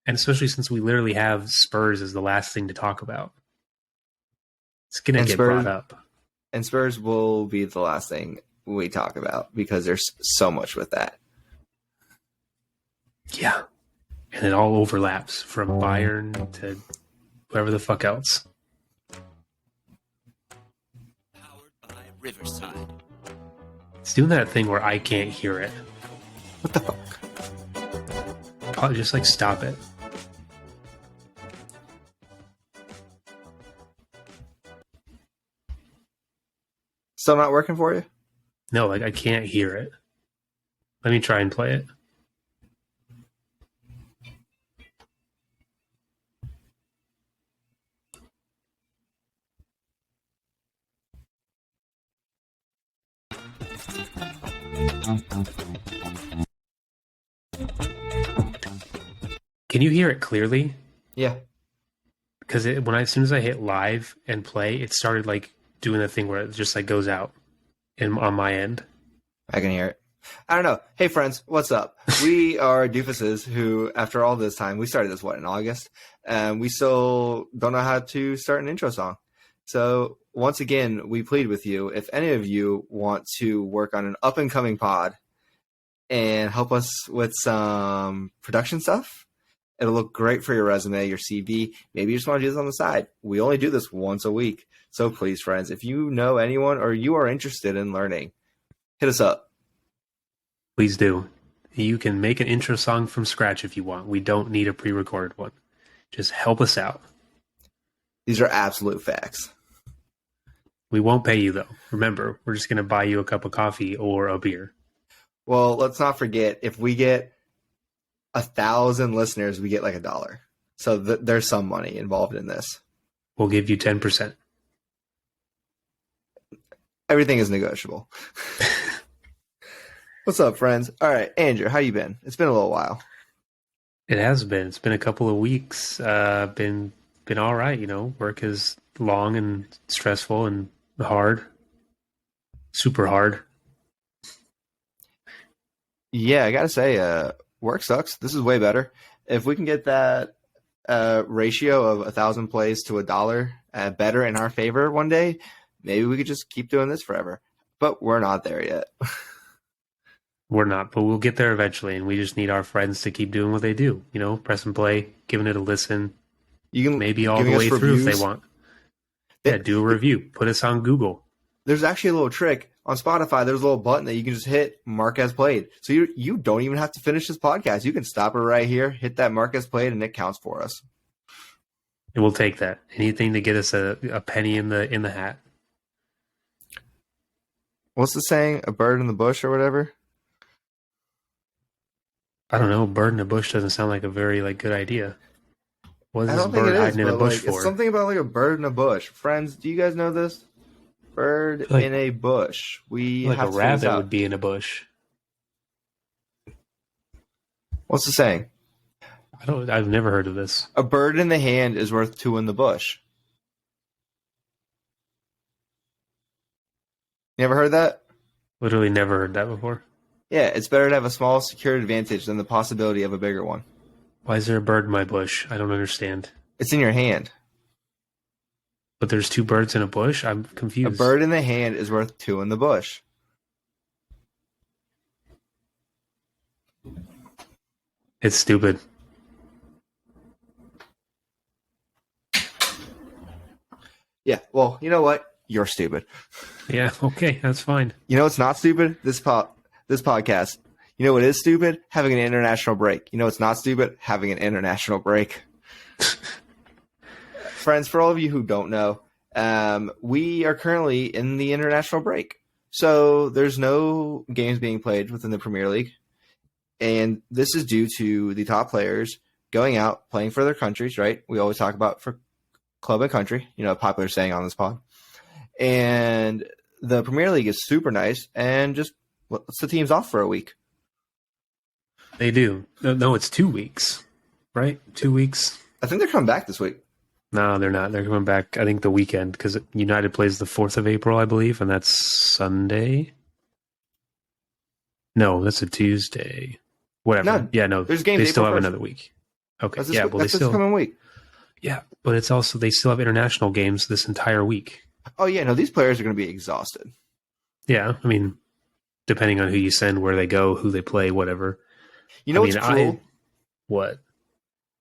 And especially since we literally have Spurs as the last thing to talk about. It's going to And get Spurs brought up. and Spurs will be the last thing we talk about because there's so much with that. Yeah. And it all overlaps from Bayern to whoever the fuck else. Powered by Riverside. It's doing that thing where I can't hear it. What the fuck? I'll just like stop it. Still not working for you? No, like I can't hear it. Let me try and play it. Can you hear it clearly? Yeah. Because as soon as I hit live and play, it started like doing the thing where it just like goes out on my end. I can hear it. I don't know. Hey, friends, what's up? We are doofuses who, after all this time, we started this, in August? And we still don't know how to start an intro song. So, once again, we plead with you, if any of you want to work on an up-and-coming pod and help us with some production stuff, it'll look great for your resume, your CV. Maybe you just want to do this on the side. We only do this once a week. So please, friends, if you know anyone or you are interested in learning, hit us up. Please do. You can make an intro song from scratch if you want. We don't need a pre-recorded one. Just help us out. These are absolute facts. We won't pay you, though. Remember, we're just going to buy you a cup of coffee or a beer. Well, let's not forget, if we get 1,000 listeners, we get like $1. So there's some money involved in this. We'll give you 10%. Everything is negotiable. What's up, friends? All right, Andrew, how you been? It's been a little while. It has been. It's been a couple of weeks. Been all right, you know. Work is long and stressful and hard. Super hard. Yeah, I gotta say, work sucks. This is way better. If we can get that ratio of 1,000 plays to $1 better in our favor one day, maybe we could just keep doing this forever. But we're not there yet. We're not, but we'll get there eventually, and we just need our friends to keep doing what they do. You know, press and play, giving it a listen. You can maybe all the way through if they want. Yeah, do a review. Put us on Google. There's actually a little trick. On Spotify, there's a little button that you can just hit mark as played. So you don't even have to finish this podcast. You can stop it right here, hit that mark as played, and it counts for us. And we'll take that. Anything to get us a penny in the hat. What's the saying? A bird in the bush or whatever? I don't know. A bird in a bush doesn't sound like a very good idea. What is this bird hiding in a bush for? It's something about a bird in a bush. Friends, do you guys know this? Bird in a bush. We have a rabbit would be in a bush. What's the saying? I've never heard of this. A bird in the hand is worth two in the bush. You ever heard that? Literally never heard that before. Yeah, it's better to have a small secured advantage than the possibility of a bigger one. Why is there a bird in my bush? I don't understand. It's in your hand. But there's two birds in a bush? I'm confused. A bird in the hand is worth two in the bush. It's stupid. Yeah, well, you know what? You're stupid. Yeah, okay, that's fine. You know what's not stupid? This podcast. You know what is stupid? Having an international break. You know what's not stupid? Having an international break. Friends, for all of you who don't know, we are currently in the international break. So there's no games being played within the Premier League. And this is due to the top players going out, playing for their countries, right? We always talk about for club and country, a popular saying on this pod. And the Premier League is super nice and just lets the teams off for a week. They do. No, it's 2 weeks, right? 2 weeks. I think they're coming back this week. No, they're not. They're coming back, I think, the weekend because United plays the 4th of April, I believe, and that's Sunday. No, that's a Tuesday. Whatever. No, yeah, no. there's games they still April have 1st. another week. Okay, yeah, well they That's this still coming week. yeah, but it's also they still have international games this entire week. Oh yeah, no, these players are going to be exhausted. Yeah, I mean, depending on who you send, where they go, who they play, whatever. You I know what's mean, I cruel? what?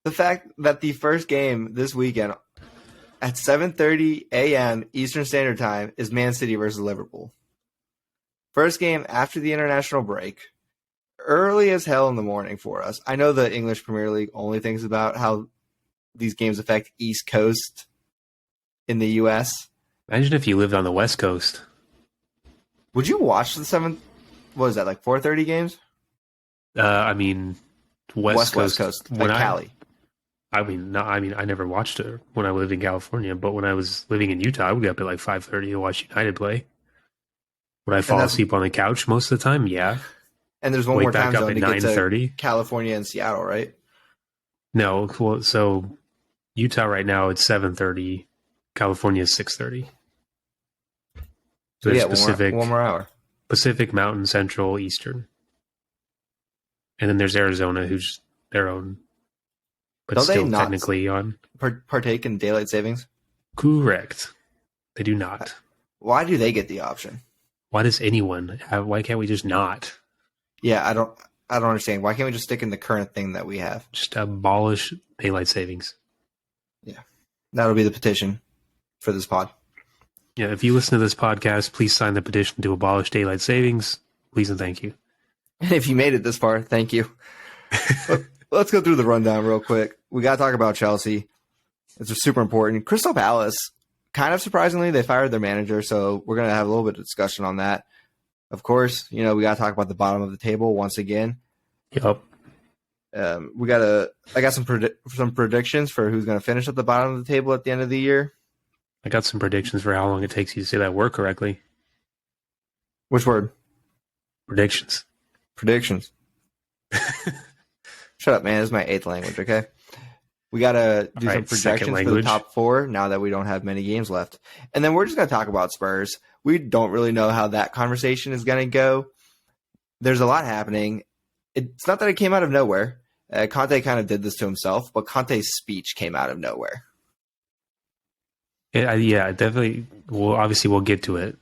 The fact that the first game this weekend at 7:30 a.m. Eastern Standard Time is Man City versus Liverpool. First game after the international break, early as hell in the morning for us. I know the English Premier League only thinks about how these games affect East Coast in the U.S. Imagine if you lived on the West Coast. Would you watch the seventh? What is that, like 4:30 games? I mean, West West Coast. Coast, When like Cali. I mean, no, I mean, I never watched it when I lived in California, but when I was living in Utah, I would get up at like 5:30 to watch United play. Would I And fall that's asleep on the couch most of the time? Yeah. and there's one more Wake back time up zone at to get to 9:30. California and Seattle, right? No, well, so Utah right now it's 7:30. California is 6:30. So So there's yeah, one more hour. Pacific, Mountain, Central, Eastern, and then there's Arizona, who's their own, but Don't they still not technically on. partake in daylight savings? Correct. They do not. Why do they get the option? Why does anyone have? Why can't we just not Yeah, I don't understand. Why can't we just stick in the current thing that we have? just abolish daylight savings? That'll be the petition for this pod. Yeah, if you listen to this podcast, please sign the petition to abolish daylight savings. Please and thank you. And if you made it this far, thank you. Let's go through the rundown real quick. We got to talk about Chelsea. It's super important. Crystal Palace, kind of surprisingly, they fired their manager, so we're going to have a little bit of discussion on that. Of course, we got to talk about the bottom of the table once again. Yep. I got some predictions for who's going to finish at the bottom of the table at the end of the year. I got some predictions for how long it takes you to say that word correctly. Which word? Predictions. Predictions. Shut up, man. This is my 8th language, okay? We got to do some projections for the top 4 now that we don't have many games left. And then we're just going to talk about Spurs. We don't really know how that conversation is going to go. There's a lot happening. It's not that it came out of nowhere. Conte kind of did this to himself, but Conte's speech came out of nowhere. Yeah, definitely. Well, obviously we'll get to it.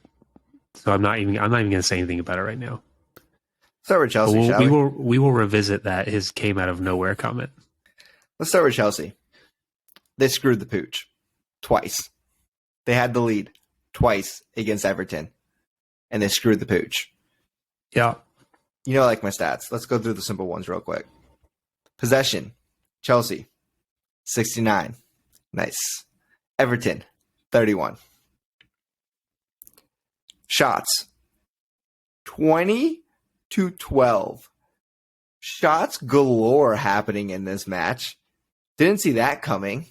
So I'm not even going to say anything about it right now. Start with Chelsea, shall we? We will revisit that his came out of nowhere comment. Let's start with Chelsea. They screwed the pooch twice. They had the lead twice against Everton, and they screwed the pooch. Yeah. I like my stats. Let's go through the simple ones real quick. Possession, Chelsea, 69. Nice. Everton, 31. Shots, 20-12. Shots galore happening in this match. Didn't see that coming.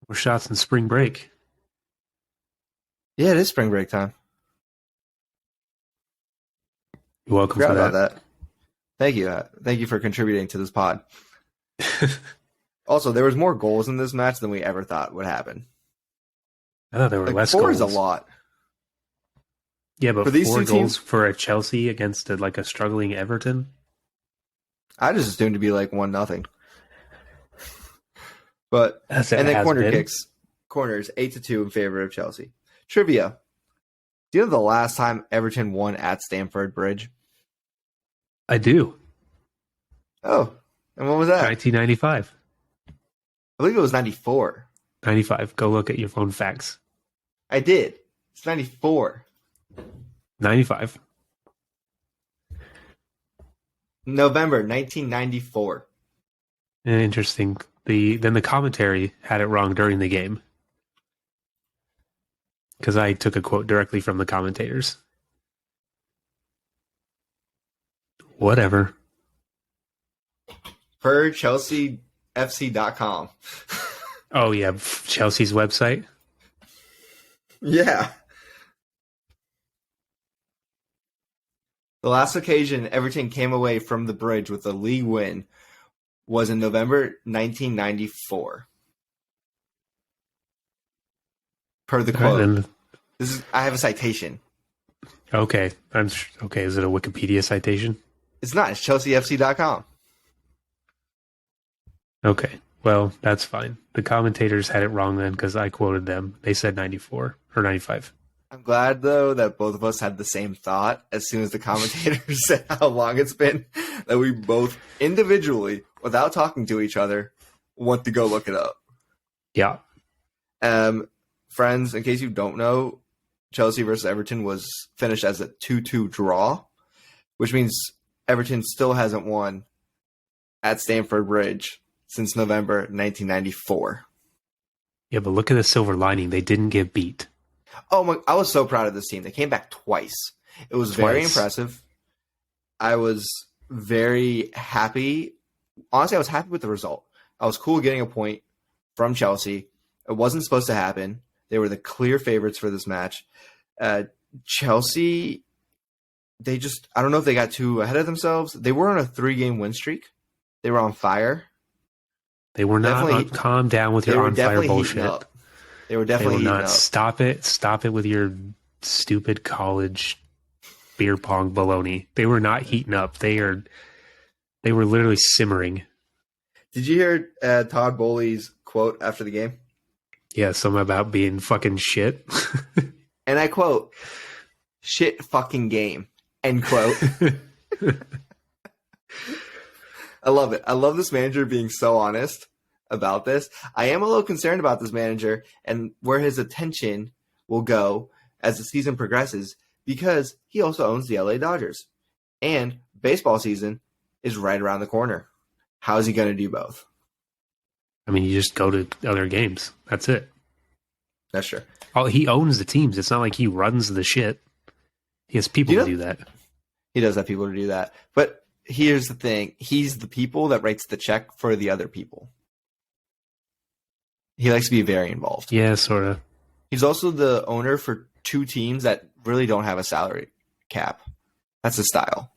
More shots in spring break. Yeah, it is spring break time. You're welcome for about that. Thank you. Thank you for contributing to this pod. Also, there was more goals in this match than we ever thought would happen. I thought there were less 4 goals. Is a lot. Yeah, but for these 4 two goals teams, for a Chelsea against a struggling Everton. I just assumed to be like 1-0. But and then corners 8-2 in favor of Chelsea. Trivia: do you know the last time Everton won at Stamford Bridge? I do. Oh, and what was that? 1995. I believe it was 94. 95. Go look at your phone facts. I did. It's 94. 95. November 1994. Interesting. Then the commentary had it wrong during the game. Because I took a quote directly from the commentators. Whatever. Per ChelseaFC.com. Oh, yeah. Chelsea's website. Yeah. The last occasion Everton came away from the bridge with a league win was in November 1994. Per the quote. Right, I have a citation. Okay. Okay. Is it a Wikipedia citation? It's not. It's ChelseaFC.com. Okay. Well, that's fine. The commentators had it wrong then because I quoted them. They said 94 or 95. I'm glad though that both of us had the same thought as soon as the commentators said how long it's been, that we both individually, without talking to each other, want to go look it up. Yeah. Friends, in case you don't know, Chelsea versus Everton was finished as a 2-2 draw, which means Everton still hasn't won at Stamford Bridge since November 1994. Yeah, but look at the silver lining. They didn't get beat. Oh my! I was so proud of this team. They came back twice. It was very impressive. I was very happy. Honestly, I was happy with the result. I was cool getting a point from Chelsea. It wasn't supposed to happen. They were the clear favorites for this match. Chelsea, I don't know if they got too ahead of themselves. They were on a 3-game win streak. They were on fire. They were not calm down with your on fire bullshit. They were definitely heating up. Stop it. Stop it with your stupid college beer pong baloney. They were not heating up. They were literally simmering. Did you hear Todd Bowley's quote after the game? Yeah, something about being fucking shit. And I quote, "Shit fucking game." End quote. I love it. I love this manager being so honest about this. I am a little concerned about this manager and where his attention will go as the season progresses, because he also owns the LA Dodgers. And baseball season is right around the corner. How is he going to do both? I mean, you just go to other games. That's it. That's true. He owns the teams. It's not like he runs the shit. He has people to do that. He does have people to do that. But here's the thing. He's the people that writes the check for the other people. He likes to be very involved. Yeah, sort of. He's also the owner for 2 teams that really don't have a salary cap. That's his style.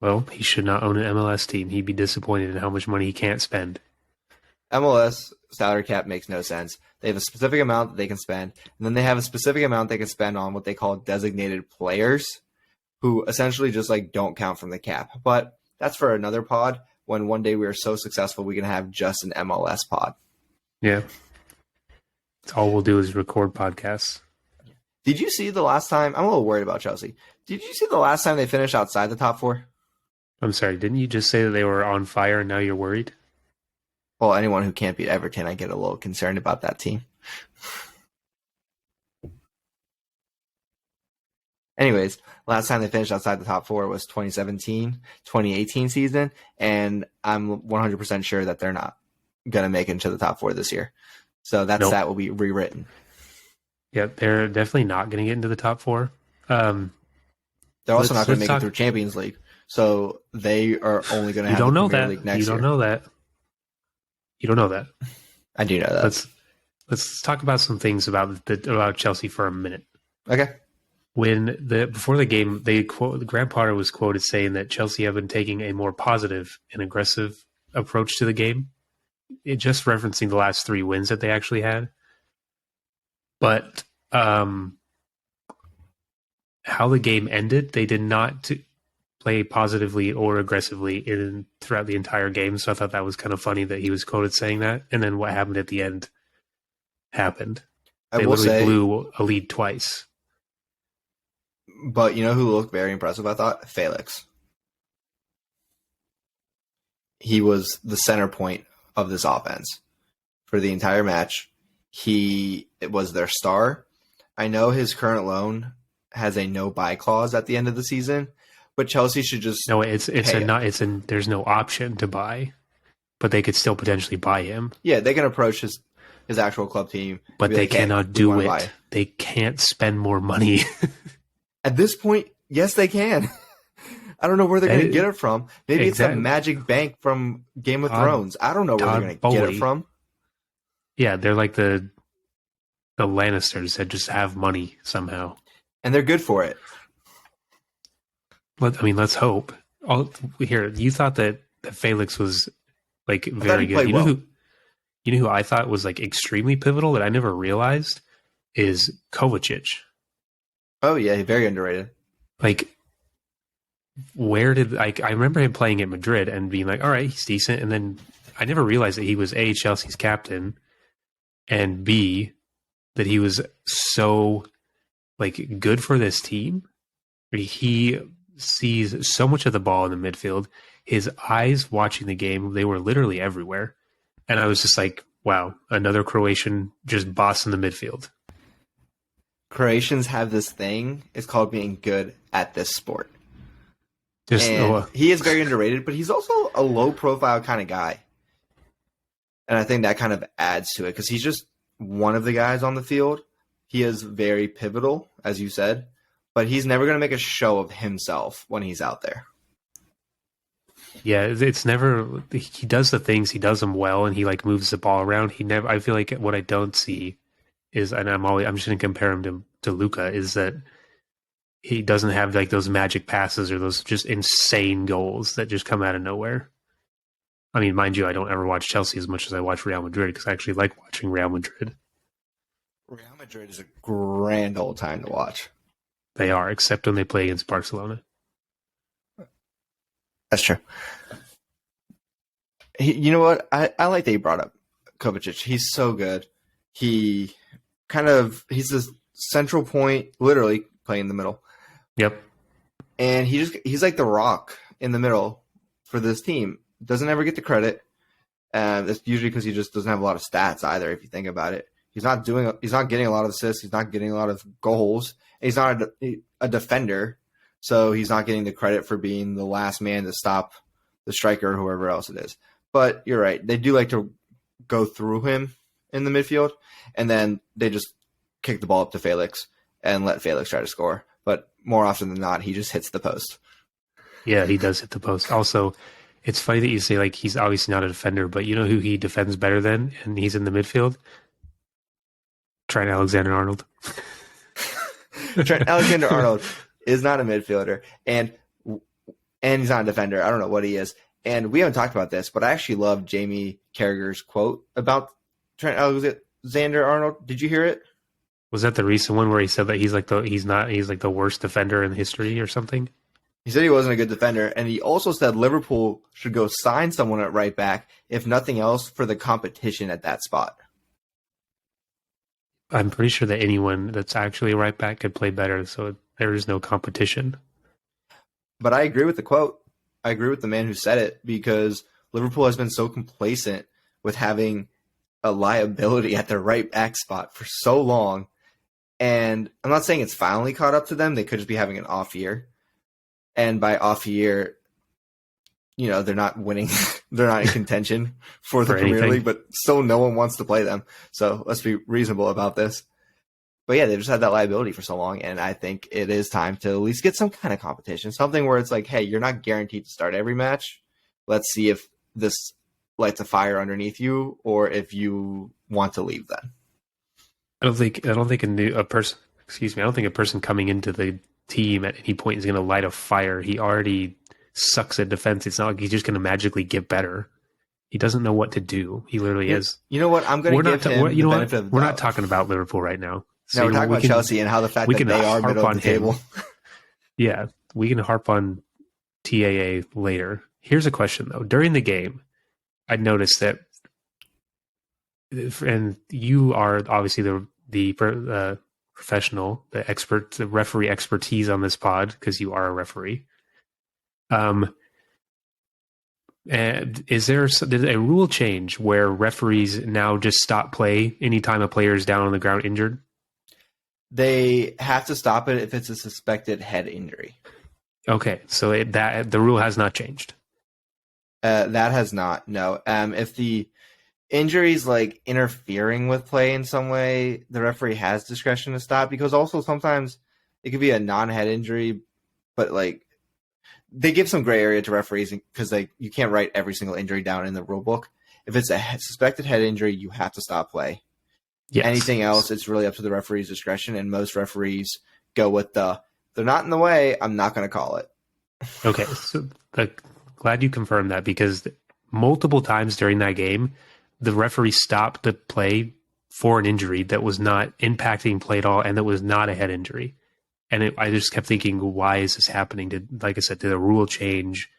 Well, he should not own an MLS team. He'd be disappointed in how much money he can't spend. MLS salary cap makes no sense. They have a specific amount that they can spend, and then they have a specific amount they can spend on what they call designated players, who essentially just don't count from the cap. But that's for another pod, when one day we are so successful we can have just an MLS pod. Yeah. That's all we'll do is record podcasts. Did you see the last time? I'm a little worried about Chelsea. Did you see the last time they finished outside the top 4? I'm sorry, didn't you just say that they were on fire and now you're worried? Well, anyone who can't beat Everton, I get a little concerned about that team. Anyways, last time they finished outside the top 4 was 2017-2018 season, and I'm 100% sure that they're not going to make it into the top 4 this year. So that stat will be rewritten. Yeah, they're definitely not going to get into the top 4. They're also not going to make it through Champions League. So they are only going to have the Premier League next year. You don't know that. You don't know that. I do know that. Let's talk about some things about Chelsea for a minute. Okay. Before the game, Graham Potter was quoted saying that Chelsea have been taking a more positive and aggressive approach to the game. Just referencing the last 3 wins that they actually had. But how the game ended, they did not play positively or aggressively throughout the entire game. So I thought that was kind of funny that he was quoted saying that. And then what happened at the end happened. They literally blew a lead twice. But you know who looked very impressive, I thought? Felix. He was the center point of this offense for the entire match. It was their star. I know his current loan has a no-buy clause at the end of the season, but Chelsea should just there's no option to buy, but they could still potentially buy him. Yeah, they can approach his actual club team, but they cannot do it. They can't spend more money. At this point, yes, they can. I don't know where they're going to get it from. Maybe it's a magic bank from Game of Thrones. I don't know where they're going to get it from. Yeah, they're like the Lannisters that just have money somehow. And they're good for it. Let's hope. You thought that Felix was very good. You know who I thought was extremely pivotal that I never realized is Kovacic. Oh yeah, very underrated. where did I remember him playing at Madrid and being like, all right, he's decent. And then I never realized that he was A, Chelsea's captain, and B, that he was so like good for this team. He sees so much of the ball in the midfield. His eyes watching the game, they were literally everywhere. And I was just like, wow, another Croatian just bossing the midfield. Croatians have this thing. It's called being good at this sport. Just And he is very underrated, but he's also a low profile kind of guy. And I think that kind of adds to it because he's just one of the guys on the field. He is very pivotal, as you said, but he's never going to make a show of himself when he's out there. yeah, it's never, he does the things, he does them well, and he like moves the ball around. He never, I feel like what I don't see is, and I'm just going to compare him to Luka, is that he doesn't have like those magic passes or those just insane goals that just come out of nowhere. I mean, mind you, I don't ever watch Chelsea as much as I watch Real Madrid because I actually like watching Real Madrid. Real Madrid is a grand old time to watch. They are, except when they play against Barcelona. That's true. You know what? I like that you brought up Kovacic. He's so good. He's the central point, literally playing in the middle. Yep. And he's like the rock in the middle for this team. Doesn't ever get the credit. That's usually because he just doesn't have a lot of stats either. If you think about it, he's not getting a lot of assists. He's not getting a lot of goals. He's not a defender, so he's not getting the credit for being the last man to stop the striker or whoever else it is. But you're right; they do like to go through him in the midfield, and then they just kick the ball up to Felix and let Felix try to score. But more often than not, he just hits the post. Yeah, he does hit the post. Also, it's funny that you say like he's obviously not a defender, but you know who he defends better than, and he's in the midfield? Trent Alexander-Arnold. Trent Alexander-Arnold is not a midfielder, and he's not a defender. I don't know what he is. And we haven't talked about this, but I actually love Jamie Carragher's quote about Trent Alexander-Arnold. Did you hear it? Was that the recent one where he said that he's like the worst defender in history or something? He said he wasn't a good defender, and he also said Liverpool should go sign someone at right back, if nothing else, for the competition at that spot. I'm pretty sure that anyone that's actually a right back could play better, so there is no competition. But I agree with the quote. I agree with the man who said it, because Liverpool has been so complacent with having a liability at their right back spot for so long. And I'm not saying it's finally caught up to them. They could just be having an off year. And by off year, they're not winning. They're not in contention for the Premier League, but still no one wants to play them. So let's be reasonable about this. But yeah, they just had that liability for so long. And I think it is time to at least get some kind of competition, something where it's like, hey, you're not guaranteed to start every match. Let's see if this lights a fire underneath you or if you want to leave then. I don't think a person coming into the team at any point is going to light a fire. He already sucks at defense. It's not like he's just going to magically get better. He doesn't know what to do. He literally is. You know what? I'm going to give him the benefit of the doubt. We're not talking about Liverpool right now. No, we're talking about Chelsea and how the fact that they are middle of the table. Yeah, we can harp on TAA later. Here's a question, though. During the game, I noticed that, and you are obviously the professional, the expert, the referee expertise on this pod because you are a referee. And did a rule change where referees now just stop play anytime a player is down on the ground injured? They have to stop it if it's a suspected head injury. Okay, so the rule has not changed. That has not. No. If the injury is like interfering with play in some way, the referee has discretion to stop, because also sometimes it could be a non-head injury, but like they give some gray area to referees because you can't write every single injury down in the rule book. If it's a suspected head injury, you have to stop play. Yes. Anything else, it's really up to the referee's discretion, and most referees go with they're not in the way, I'm not going to call it. Okay, so glad you confirmed that, because multiple times during that game, the referee stopped the play for an injury that was not impacting play at all, and that was not a head injury. And I just kept thinking, why is this happening? Like I said, did a rule change?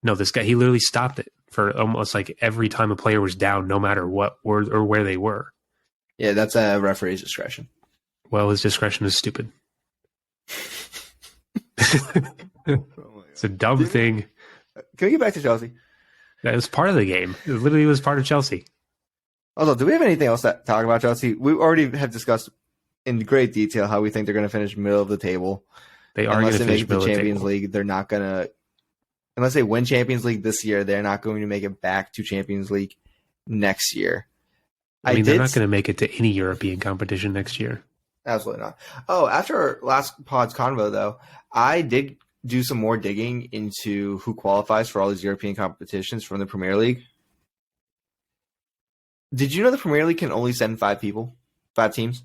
No, this guy, he literally stopped it for almost like every time a player was down, no matter what or where they were. Yeah, that's a referee's discretion. Well, his discretion is stupid. It's a dumb thing. Can we get back to Chelsea? That was part of the game. It literally was part of Chelsea. Also, do we have anything else to talk about Chelsea? We already have discussed in great detail how we think they're going to finish middle of the table. They are going to finish middle of the Champions table. League. They're not going to, unless they win Champions League this year, they're not going to make it back to Champions League next year. I mean, they're not going to make it to any European competition next year. Absolutely not. Oh, after our last pod's convo, though, I did do some more digging into who qualifies for all these European competitions from the Premier League. Did you know the Premier League can only send 5 teams?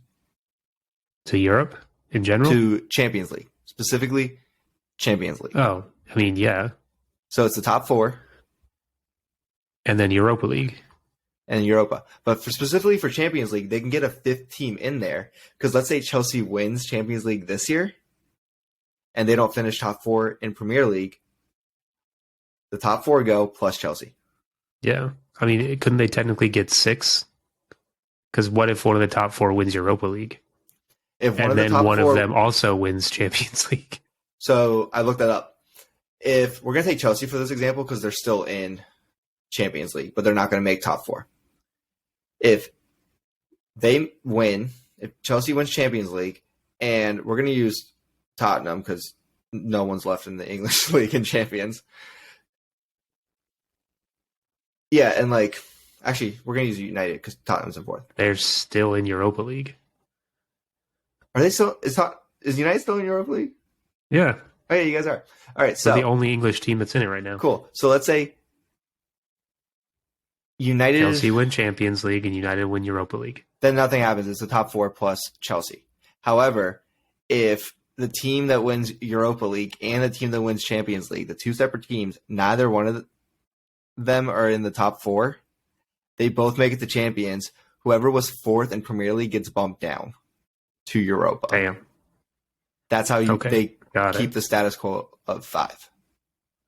To Europe in general? To Champions League, specifically Champions League. Oh, I mean, yeah. So it's the top 4. And then Europa League. And Europa. But specifically for Champions League, they can get a 5th team in there. Because let's say Chelsea wins Champions League this year, and they don't finish top 4 in Premier League, the top 4 go plus Chelsea. Yeah. I mean, couldn't they technically get 6? Because what if one of the top 4 wins Europa League? If and then one of them also wins Champions League. So I looked that up. If we're going to take Chelsea for this example, because they're still in Champions League, but they're not going to make top 4. If they win, if Chelsea wins Champions League, and we're going to use Tottenham because no one's left in the English League and Champions. Yeah, and actually, we're going to use United because Tottenham's in 4th. They're still in Europa League. Are they still? Is United still in Europa League? Yeah. Oh yeah, you guys are. All right, so They're the only English team that's in it right now. Cool. So let's say United, Chelsea win Champions League and United win Europa League. Then nothing happens. It's the top 4 plus Chelsea. However, if the team that wins Europa League and the team that wins Champions League, the 2 separate teams, neither one of them are in the top 4, they both make it to champions. Whoever was 4th in Premier League gets bumped down to Europa. Damn. That's how they keep the status quo of 5.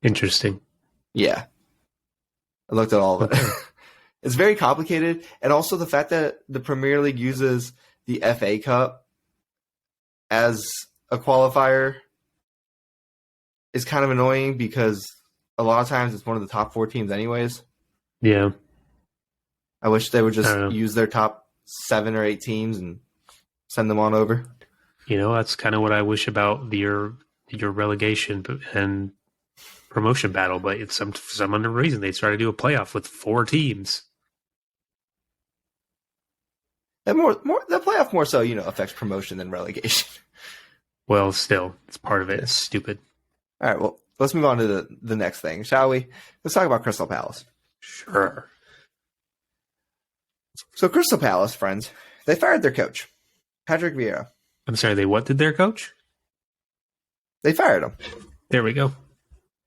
Interesting. Yeah. I looked at all of it. It's very complicated. And also the fact that the Premier League uses the FA Cup as a qualifier is kind of annoying because a lot of times it's one of the top 4 teams anyways. Yeah. I wish they would just use their top 7 or 8 teams and send them on over. You know, that's kind of what I wish about your relegation and promotion battle, but it's for some unknown reason they try to do a playoff with 4 teams. That the playoff more so, affects promotion than relegation. Well, still, it's part of it. It's stupid. All right, well, let's move on to the next thing, shall we? Let's talk about Crystal Palace. Sure. So Crystal Palace, friends, they fired their coach, Patrick Vieira. I'm sorry, they what did their coach? They fired him. There we go.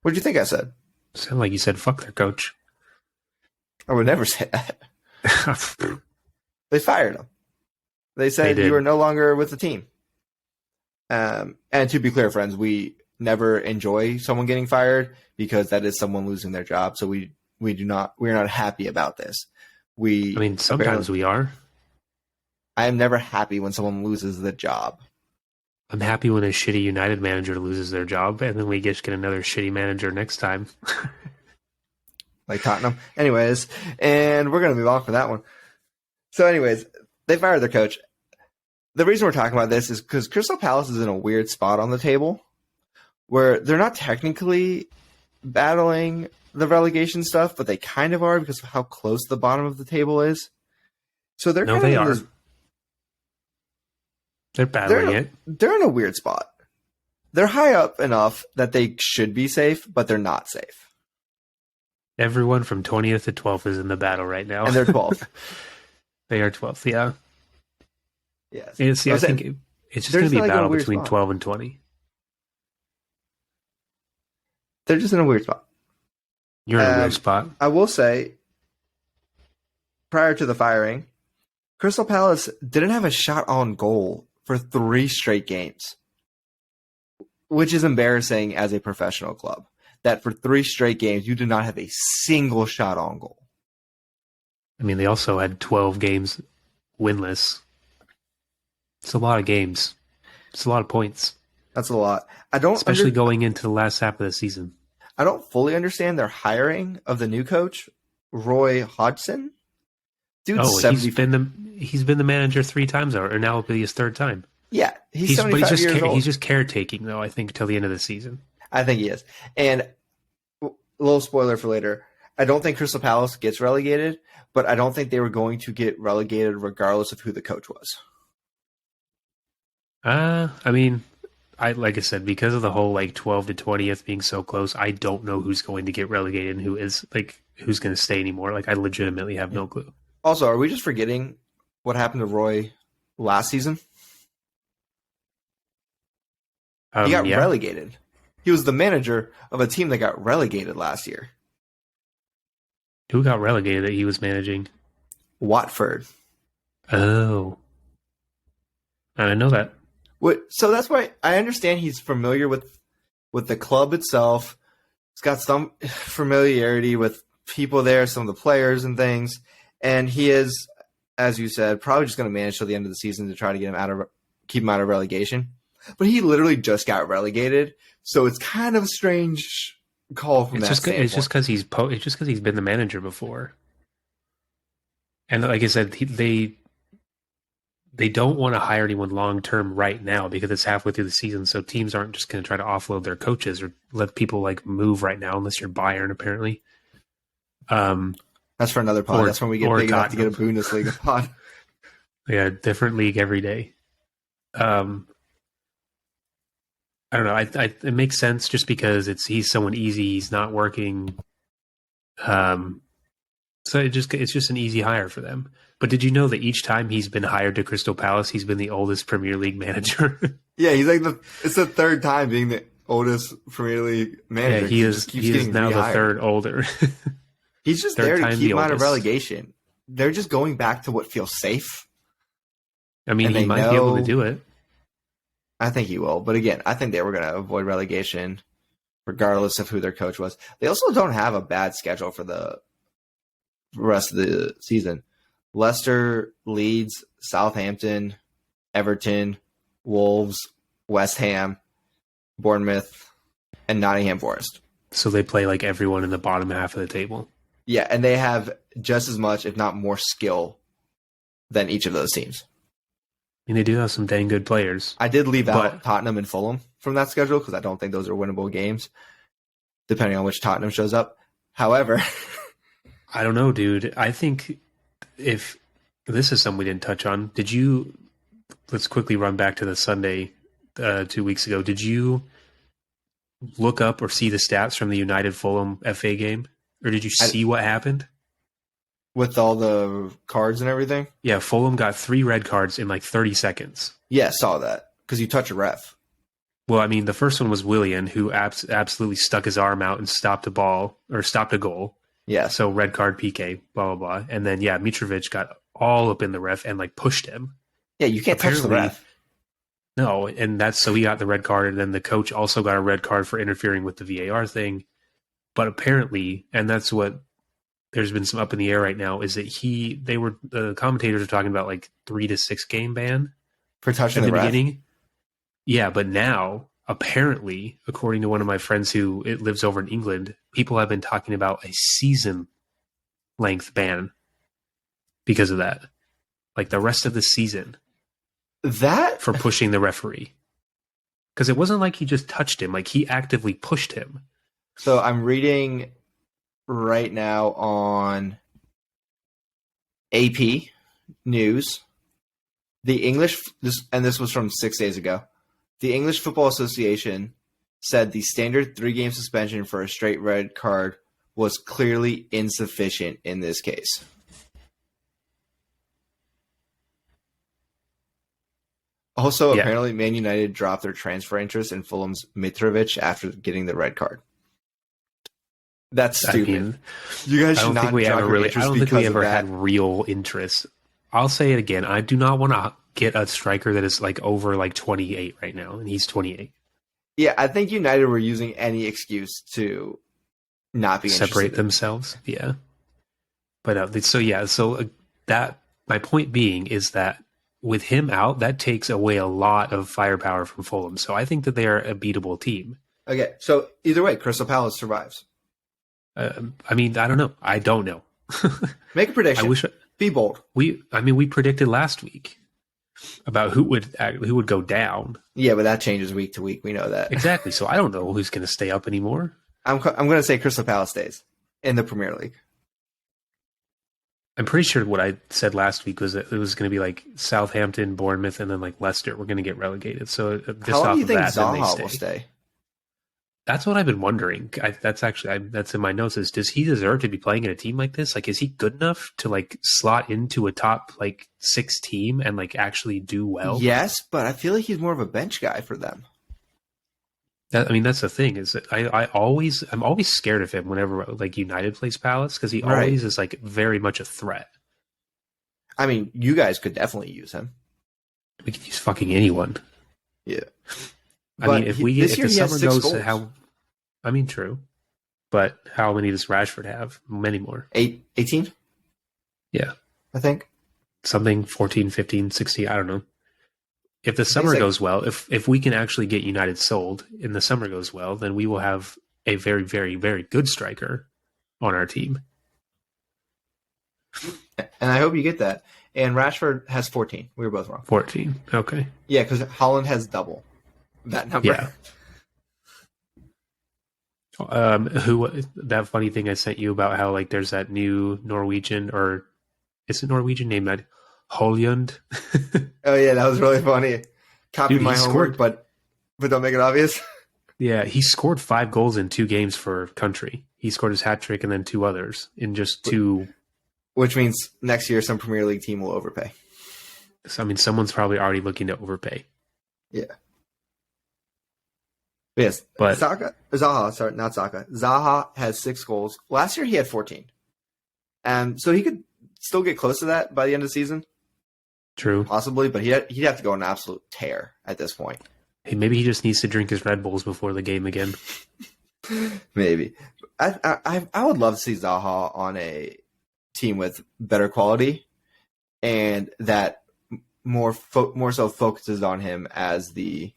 What did you think I said? Sound like you said fuck their coach. I would never say that. They fired him. They said you are no longer with the team. And to be clear, friends, we never enjoy someone getting fired because that is someone losing their job. So we're not happy about this. Sometimes we are. I am never happy when someone loses the job. I'm happy when a shitty United manager loses their job, and then we just get another shitty manager next time. Like Tottenham. Anyways, and we're going to move on from that one. So anyways, they fired their coach. The reason we're talking about this is because Crystal Palace is in a weird spot on the table where they're not technically battling the relegation stuff, but they kind of are because of how close the bottom of the table is. So they're They're battling it. They're in a weird spot. They're high up enough that they should be safe, but they're not safe. Everyone from 20th to 12th is in the battle right now. And they're 12th. They are 12th, yeah. Yes. I think it's just going to be a battle between 12 and 20. They're just in a weird spot. You're in a weird spot. I will say, prior to the firing, Crystal Palace didn't have a shot on goal for 3 straight games. which is embarrassing as a professional club, that for 3 straight games you did not have a single shot on goal. I mean, they also had 12 games winless. It's a lot of games. It's a lot of points. That's a lot. I don't especially going into the last half of the season. I don't fully understand their hiring of the new coach, Roy Hodgson. Dude's 70. He's been the manager 3 times, or now it'll be his 3rd time. Yeah, he's 75 years old. He's just caretaking, though, I think, till the end of the season. I think he is. And a little spoiler for later, I don't think Crystal Palace gets relegated, but I don't think they were going to get relegated regardless of who the coach was. I mean, like I said, because of the whole like 12 to 20th being so close, I don't know who's going to get relegated and who's going to stay anymore. Like, I legitimately have no clue. Also, are we just forgetting what happened to Roy last season? He got relegated. He was the manager of a team that got relegated last year. Who got relegated that he was managing? Watford. Oh. I didn't know that. So that's why I understand he's familiar with the club itself. He's got some familiarity with people there, some of the players and things. And he is, as you said, probably just going to manage till the end of the season to try to keep him out of relegation. But he literally just got relegated, so it's kind of a strange call from that standpoint. It's just because he's been the manager before, and like I said, they don't want to hire anyone long term right now because it's halfway through the season. So teams aren't just going to try to offload their coaches or let people like move right now, unless you're Bayern, apparently. That's for another pod. That's when we get big enough to get a Bundesliga pod. Yeah, different league every day. I don't know. It makes sense just because he's someone easy. He's not working. So it's just an easy hire for them. But did you know that each time he's been hired to Crystal Palace, he's been the oldest Premier League manager? Yeah, he's like it's the 3rd time being the oldest Premier League manager. Yeah, he is now the 3rd older. He's just there to keep him out of relegation. They're just going back to what feels safe. I mean, he might be able to do it. I think he will. But again, I think they were going to avoid relegation regardless of who their coach was. They also don't have a bad schedule for the rest of the season. Leicester, Leeds, Southampton, Everton, Wolves, West Ham, Bournemouth, and Nottingham Forest. So they play like everyone in the bottom half of the table. Yeah, and they have just as much, if not more, skill than each of those teams. I mean, they do have some dang good players. I did leave out Tottenham and Fulham from that schedule because I don't think those are winnable games, depending on which Tottenham shows up. However, I don't know, dude. I think if this is something we didn't touch on, let's quickly run back to the Sunday 2 weeks ago. Did you look up or see the stats from the United Fulham FA game? Or did you see what happened? With all the cards and everything? Yeah, Fulham got 3 red cards in like 30 seconds. Yeah, saw that. Because you touch a ref. Well, I mean, the first one was Willian, who absolutely stuck his arm out and stopped a goal. Yeah. So red card, PK, blah, blah, blah. And then, yeah, Mitrovic got all up in the ref and like pushed him. Yeah, you can't touch the ref. No, and so he got the red card, and then the coach also got a red card for interfering with the VAR thing. But apparently, and that's what there's been some up in the air right now, is that the commentators are talking about like 3 to 6 game ban for touching at the ref. beginning. Yeah, but now apparently, according to one of my friends who lives over in England, people have been talking about a season length ban because of that, like the rest of the season. That for pushing the referee, because it wasn't like he just touched him; like he actively pushed him. So I'm reading right now on AP News. This was from 6 days ago. The English Football Association said the standard 3-game suspension for a straight red card was clearly insufficient in this case. Also, apparently, Man United dropped their transfer interest in Fulham's Mitrovic after getting the red card. That's stupid. I mean, you guys should not drop your interest. I don't think we ever had real interest. I'll say it again. I do not want to get a striker that is like over like 28 right now, and he's 28. Yeah, I think United were using any excuse to not be Separate interested. themselves. Yeah. But so that my point being is that with him out, that takes away a lot of firepower from Fulham. So I think that they are a beatable team. Okay, so either way, Crystal Palace survives. I mean, I don't know. I don't know. Make a I prediction. wish Be bold. we predicted last week about who would go down. Yeah, but that changes week to week. We know that. Exactly. So I don't know who's going to stay up anymore. I'm going to say Crystal Palace stays in the Premier League. I'm pretty sure what I said last week was that it was going to be like Southampton, Bournemouth, and then like Leicester were going to get relegated. So just How long off do you of think that, then they Zaha stay. will stay? That's what I've been wondering. That's in my notes. Is does he deserve to be playing in a team like this? Like, is he good enough to like slot into a top like 6 team and like actually do well? Yes, but I feel like he's more of a bench guy for them. That's the thing is that I'm always scared of him whenever like United plays Palace because he Right. always is like very much a threat. I mean, you guys could definitely use him. We could use fucking anyone. Yeah. I mean, if this if year the he has summer 6 goes goals. to how, I mean, true, but how many does Rashford have? Many more. 18? Yeah. I think. Something 14, 15, 16, I don't know. If the think summer it's like- goes well, if we can actually get United sold and the summer goes well, then we will have a very, very, very good striker on our team. And I hope you get that. And Rashford has 14. We were both wrong. 14. Okay. Yeah, because Holland has double that number. Yeah. That funny thing I sent you about how like there's that new Norwegian or is it Norwegian named that Højlund? Oh yeah, that was really funny. Copy Dude, he my homework, scored- but don't make it obvious. Yeah, he scored 5 goals in 2 games for country. He scored his hat trick and then 2 others in just 2. Which means next year some Premier League team will overpay. So, I mean, someone's probably already looking to overpay. Yeah. Yes, But Zaha has 6 goals. Last year he had 14. So he could still get close to that by the end of the season, true. possibly, but he'd have to go on an absolute tear at this point. Hey, maybe he just needs to drink his Red Bulls before the game again. Maybe. I would love to see Zaha on a team with better quality and that more so focuses on him as the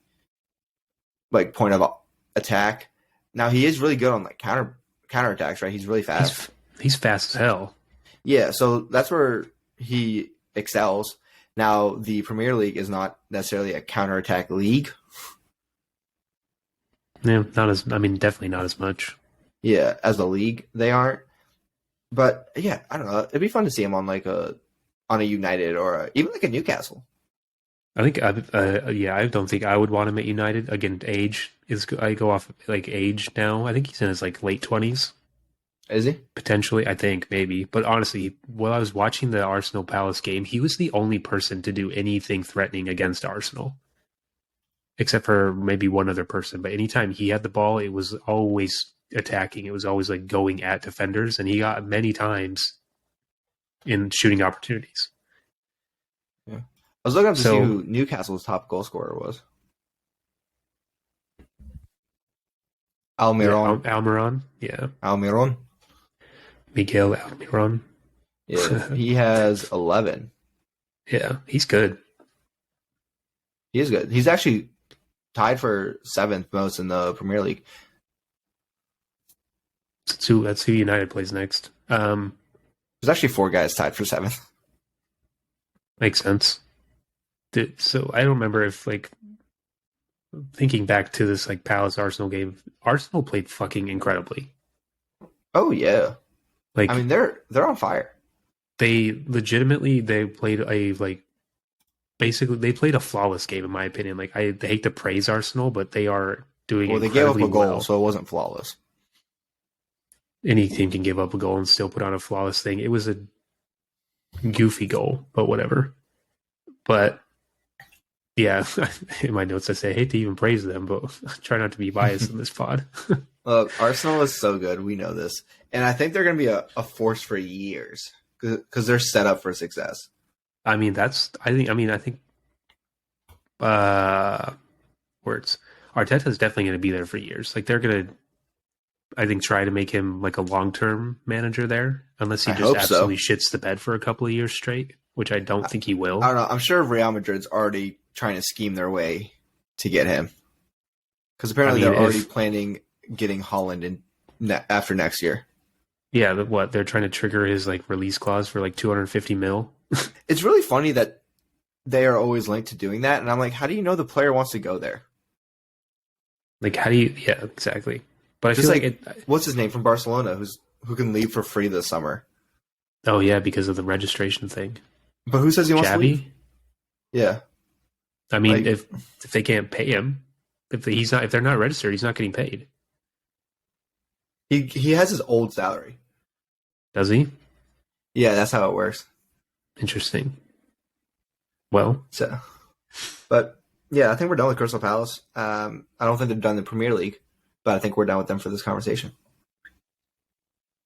like point of attack. Now he is really good on like counter attacks, right? He's really fast. He's fast as hell. Yeah, so that's where he excels. Now the Premier League is not necessarily a counter attack league. Yeah, definitely not as much. Yeah, as a league they aren't. But yeah, I don't know. It'd be fun to see him on a United or even like a Newcastle. I think, I don't think I would want him at United. Again, I go off like age now. I think he's in his like late 20s. Is he? Potentially, I think, maybe. But honestly, while I was watching the Arsenal Palace game, he was the only person to do anything threatening against Arsenal. Except for maybe one other person. But anytime he had the ball, it was always attacking. It was always like going at defenders. And he got many times in shooting opportunities. Yeah. I was looking up to see who Newcastle's top goal scorer was. Almiron. Yeah, Almiron. Yeah. Almiron. Miguel Almiron. Yeah, he has 11. Yeah, he's good. He is good. He's actually tied for 7th most in the Premier League. That's who United plays next. There's actually 4 guys tied for 7th. Makes sense. So I don't remember if like thinking back to this like Palace Arsenal game, Arsenal played fucking incredibly. Oh yeah. Like I mean they're on fire. They played they played a flawless game in my opinion. Like I hate to praise Arsenal, but they are doing Well, they gave up a incredibly goal, well. so it wasn't flawless. Any team can give up a goal and still put on a flawless thing. It was a goofy goal, but whatever. But yeah, in my notes I say I hate to even praise them, but I try not to be biased in this pod. Look, Arsenal is so good. We know this. And I think they're going to be a force for years because they're set up for success. I think words. Arteta's definitely going to be there for years. Like they're going to, I think, try to make him like a long-term manager there, unless he I just hope so. absolutely shits the bed for a couple of years straight, which I don't think he I will. don't know. I'm sure Real Madrid's already trying to scheme their way to get him because I apparently mean, they're already if planning getting Holland in after next year. yeah, what they're trying to trigger his like release clause for like 250 mil. It's really funny that they are always linked to doing that, and I'm like, how do you know the player wants to go there? Like, how do you? Yeah, exactly. But I Just feel like like what's his name from Barcelona, who can leave for free this summer? oh yeah, because of the registration thing. But who says he wants to leave? Javi. Yeah, I mean, like if they can't pay him, if they're not registered, he's not getting paid. he has his old salary. Does he? Yeah, that's how it works. Interesting. Well, So, but yeah, I think we're done with Crystal Palace. I don't think they're done in the Premier League, but I think we're done with them for this conversation.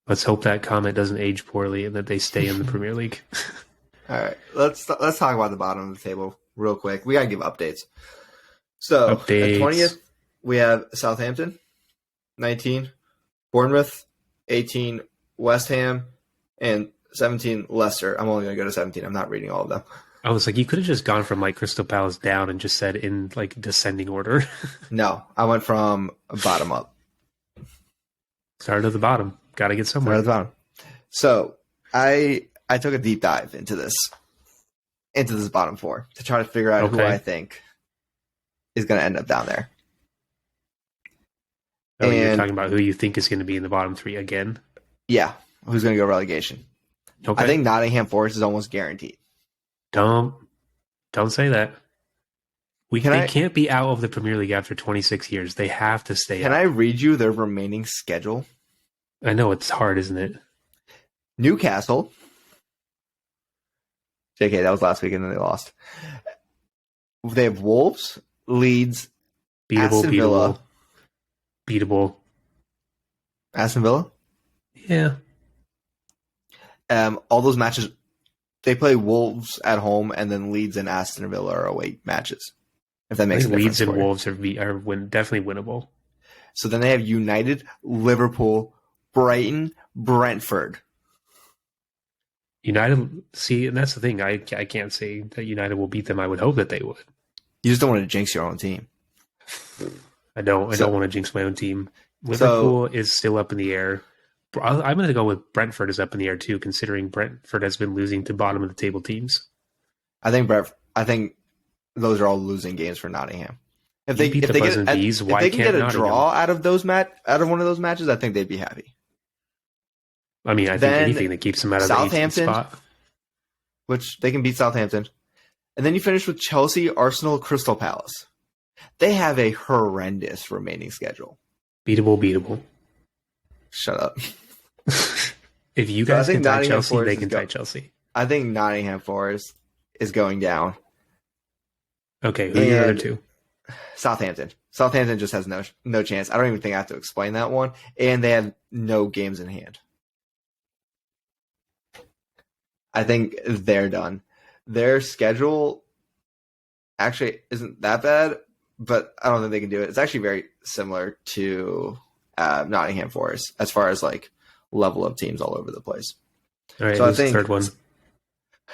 let's hope that comment doesn't age poorly and that they stay in the Premier League. All right, let's talk about the bottom of the table real quick. We gotta give updates. So at Updates. 20th, we have Southampton, 19, Bournemouth, 18, West Ham, and 17, Leicester. I'm only gonna go to 17. I'm not reading all of them. I was like, you could have just gone from like Crystal Palace down and just said in like descending order. No, I went from bottom up. Start at the bottom. Got to get Start somewhere. at the bottom. So I took a deep dive into this bottom four to try to figure out who Okay. I think is going to end up down there. Oh, you're And- talking about who you think is going to be in the bottom three again. Yeah, who's going to go relegation? Okay. I think Nottingham Forest is almost guaranteed. Don't say that. They I- can't be out of the Premier League after 26 years. They have to stay Can out. I read you their remaining schedule? I know it's hard, isn't it? Newcastle. JK, that was last week and then they lost. They have Wolves, Leeds, Beatable, Aston Villa. beatable. Aston Villa. Yeah. All those matches, they play Wolves at home and then Leeds and Aston Villa are away matches. If that I makes a think difference. Leeds and for you. Wolves are definitely winnable. So then they have United, Liverpool, Brighton, Brentford. United, see, and that's the thing. I can't say that United will beat them. I would hope that they would. You just don't want to jinx your own team. I don't want to jinx my own team. Liverpool is still up in the air. I'm going to go with Brentford is up in the air too, considering Brentford has been losing to bottom of the table teams. I think those are all losing games for Nottingham. If You they beat if the they Buzz get and Bees, if why they can can't get a Nottingham? draw out of one of those matches, I think they'd be happy. I mean, I think Then anything that keeps them out of the 18th Southampton. spot. Which they can beat Southampton. And then you finish with Chelsea, Arsenal, Crystal Palace. They have a horrendous remaining schedule. Beatable. Shut up. If you So I guys think can tie Nottingham Chelsea, Forest they is can go- tie Chelsea. I think Nottingham Forest is going down. Okay, who are your other And- two? Southampton. Southampton just has no chance. I don't even think I have to explain that one. And they have no games in hand. I think they're done. Their schedule actually isn't that bad, but I don't think they can do it. It's actually very similar to Nottingham Forest as far as like level of teams all over the place. All right, So I who's the think- third one?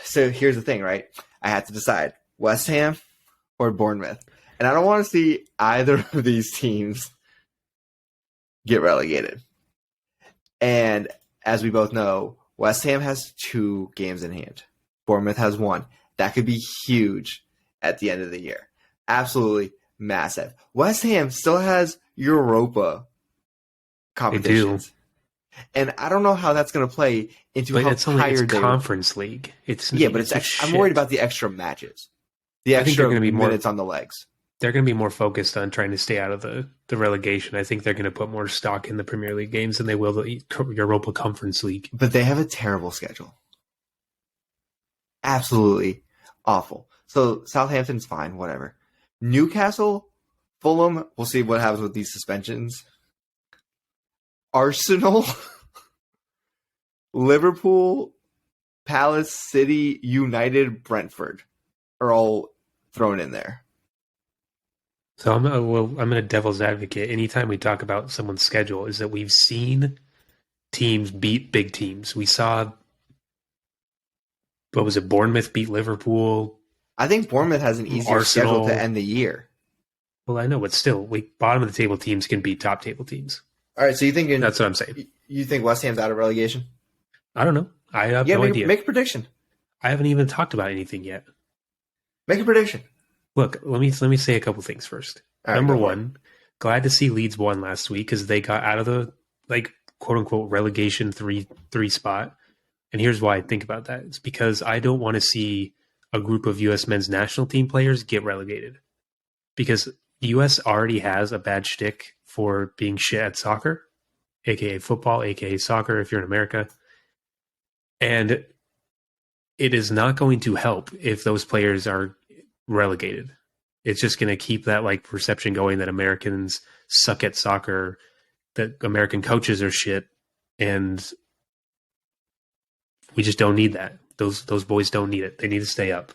So here's the thing, right? I have to decide West Ham or Bournemouth. And I don't want to see either of these teams get relegated. And as we both know, West Ham has 2 games in hand. Bournemouth has 1. That could be huge at the end of the year. Absolutely massive. West Ham still has Europa competitions. And I don't know how that's going to play into But how it's only tired they conference league. It's Yeah, but it's I'm worried about the extra matches. The I think extra they're gonna be more- minutes on the legs. They're going to be more focused on trying to stay out of the relegation. I think they're going to put more stock in the Premier League games than they will the Europa Conference League. But they have a terrible schedule. Absolutely awful. So Southampton's fine, whatever. Newcastle, Fulham, we'll see what happens with these suspensions. Arsenal, Liverpool, Palace, City, United, Brentford are all thrown in there. So I'm a devil's advocate. Anytime we talk about someone's schedule, is that we've seen teams beat big teams. We saw what was it? Bournemouth beat Liverpool, I think Bournemouth has an easier schedule to Arsenal. end the year. Well, I know, but still, we bottom of the table teams can beat top table teams. All right, so That's what I'm saying. you think West Ham's out of relegation? I don't know. I have Yeah, no idea. make a prediction. I haven't even talked about anything yet. Make a prediction. Look, let me say a couple things first. All right, Number go for it. one, glad to see Leeds won last week because they got out of the like quote unquote relegation three spot. And here's why I think about that. It's because I don't want to see a group of U.S. men's national team players get relegated because the U.S. already has a bad shtick for being shit at soccer, aka football, aka soccer if you're in America. And it is not going to help if those players are relegated. It's just going to keep that like perception going that Americans suck at soccer, that American coaches are shit, and we just don't need that. Those boys don't need it. They need to stay up.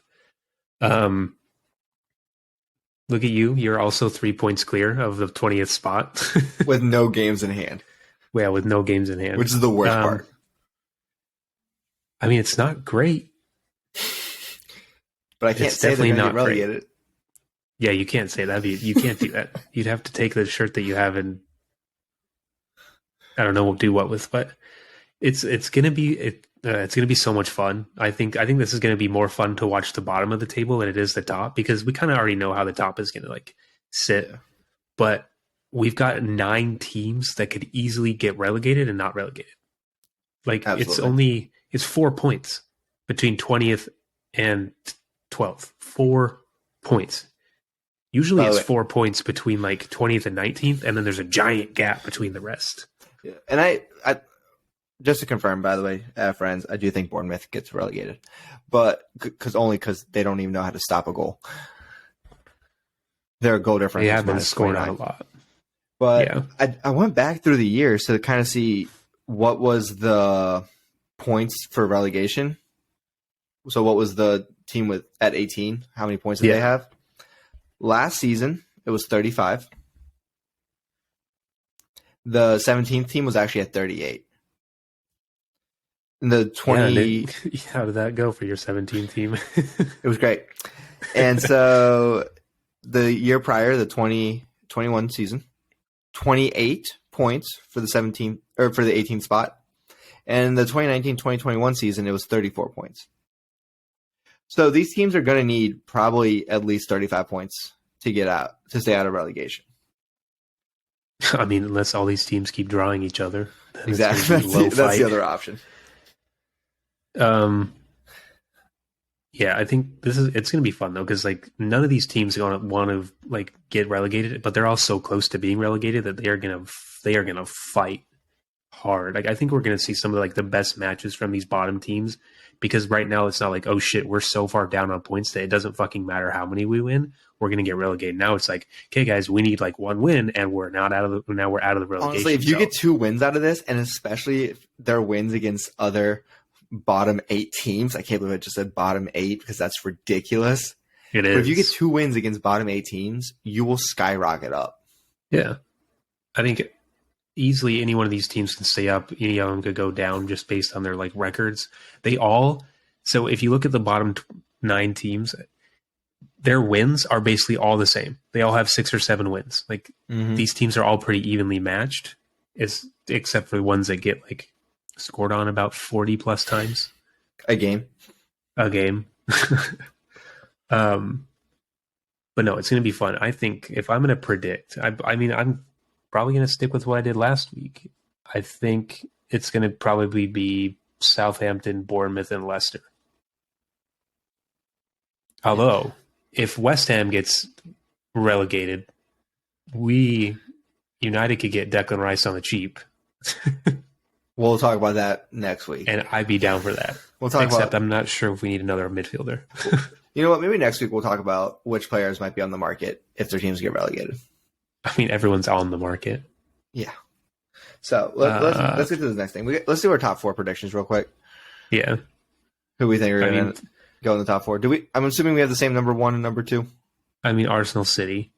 Look at you. You're also 3 points clear of the 20th spot. With no games in hand, Yeah, with no games in hand. which is the worst part. I mean, it's not great. But I can't It's say they're definitely going to not get relegated. Yeah, you can't say that. You can't do that. You'd have to take the shirt that you have and I don't know do what with, but it's gonna be it's gonna be so much fun. I think this is gonna be more fun to watch the bottom of the table than it is the top because we kind of already know how the top is gonna like sit. Yeah. But we've got 9 teams that could easily get relegated and not relegated. Like Absolutely. it's 4 points between 20th and 12th. 4 points. Usually By the it's way, 4 points between like 20th and 19th, and then there's a giant gap between the rest. yeah. And I just to confirm, by the way, friends, I do think Bournemouth gets relegated, but because they don't even know how to stop a goal. Their goal difference They is have been minus scoring out 29. a lot. But Yeah. I went back through the years to kind of see what was the points for relegation. So what was the team with at 18? How many points did Yeah. they have? Last season, it was 35. The 17th team was actually at 38. And the 20 How did that go for your 17 team? it was great. And so the year prior, the 2021 season, 28 points for the 17th or for the 18th spot. And the 2019-2021 season, it was 34 points. So these teams are going to need probably at least 35 points to stay out of relegation. I mean, unless all these teams keep drawing each other. Then Exactly. It's gonna be low That's the fight. other option. Yeah, I think it's going to be fun though because like none of these teams are going to want to like get relegated, but they're all so close to being relegated that they are going to fight hard. Like I think we're going to see some of like the best matches from these bottom teams because right now it's not like oh shit we're so far down on points that it doesn't fucking matter how many we win, we're going to get relegated. Now it's like okay guys, we need like one win and we're out of the relegation. Honestly, if you zone. get 2 wins out of this, and especially if they're wins against other bottom 8 teams, I can't believe I just said bottom 8 because that's ridiculous. It But is. if you get 2 wins against bottom 8 teams, you will skyrocket up. Yeah, I think easily any one of these teams can stay up. Any of them could go down just based on their like records. So if you look at the bottom 9 teams, their wins are basically all the same. They all have 6 or 7 wins. Like these teams are all pretty evenly matched, except for the ones that get like scored on about 40 plus times A game. a game. But no, it's going to be fun. I think if I'm going to predict, I mean, I'm probably going to stick with what I did last week. I think it's going to probably be Southampton, Bournemouth, and Leicester. Although, if West Ham gets relegated, United could get Declan Rice on the cheap, We'll talk about that next week. and I'd be down for that. We'll talk Except about. I'm not sure if we need another midfielder. You know what? Maybe next week we'll talk about which players might be on the market if their teams get relegated. I mean, everyone's on the market. Yeah. So let's get to the next thing. Let's do our top 4 predictions real quick. Yeah. Who we think are I going mean, to go in the top 4? I'm assuming we have the same number 1 and number 2. Arsenal City.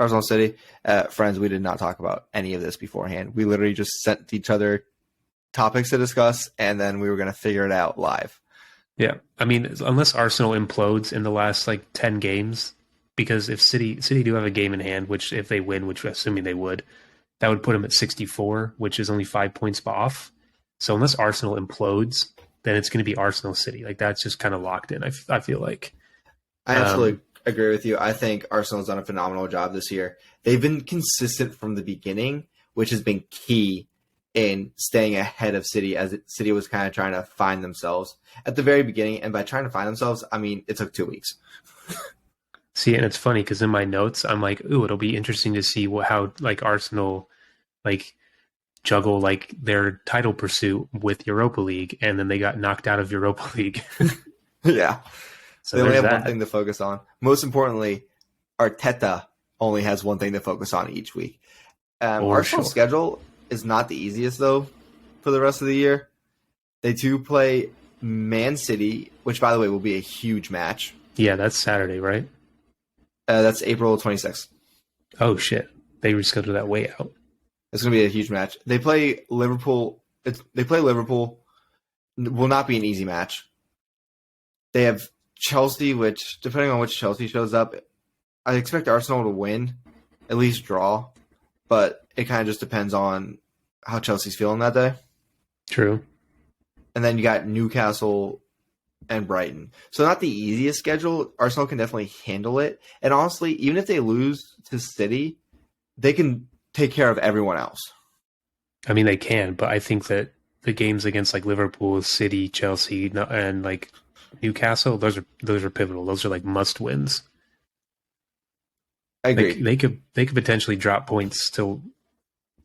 Arsenal City. Friends, we did not talk about any of this beforehand. We literally just sent each other topics to discuss, and then we were going to figure it out live. Yeah, I mean, unless Arsenal implodes in the last like 10 games, because if City do have a game in hand, which if they win, which assuming they would, that would put them at 64, which is only 5 points off. So unless Arsenal implodes, then it's going to be Arsenal City. Like that's just kind of locked in. I feel like. I absolutely agree with you. I think Arsenal's done a phenomenal job this year. They've been consistent from the beginning, which has been key in staying ahead of City as City was kind of trying to find themselves at the very beginning. And by trying to find themselves, I mean, it took 2 weeks. See, and it's funny because in my notes, I'm like, ooh, it'll be interesting to see how like Arsenal like juggle like their title pursuit with Europa League, and then they got knocked out of Europa League. Yeah. So they only have that. one thing to focus on. Most importantly, Arteta only has one thing to focus on each week. Arsenal's schedule is not the easiest, though, for the rest of the year. They do play Man City, which, by the way, will be a huge match. Yeah, that's Saturday, right? That's April 26th. Oh, shit. They rescheduled that way out. It's going to be a huge match. They play Liverpool. Will not be an easy match. They have Chelsea, which, depending on which Chelsea shows up, I expect Arsenal to win, at least draw. But it kind of just depends on how Chelsea's feeling that day. True. And then you got Newcastle and Brighton. So not the easiest schedule. Arsenal can definitely handle it. And honestly, even if they lose to City, they can take care of everyone else. I mean, they can, but I think that the games against like Liverpool, City, Chelsea, and like Newcastle, those are pivotal. Those are like must wins. I agree. They could potentially drop points to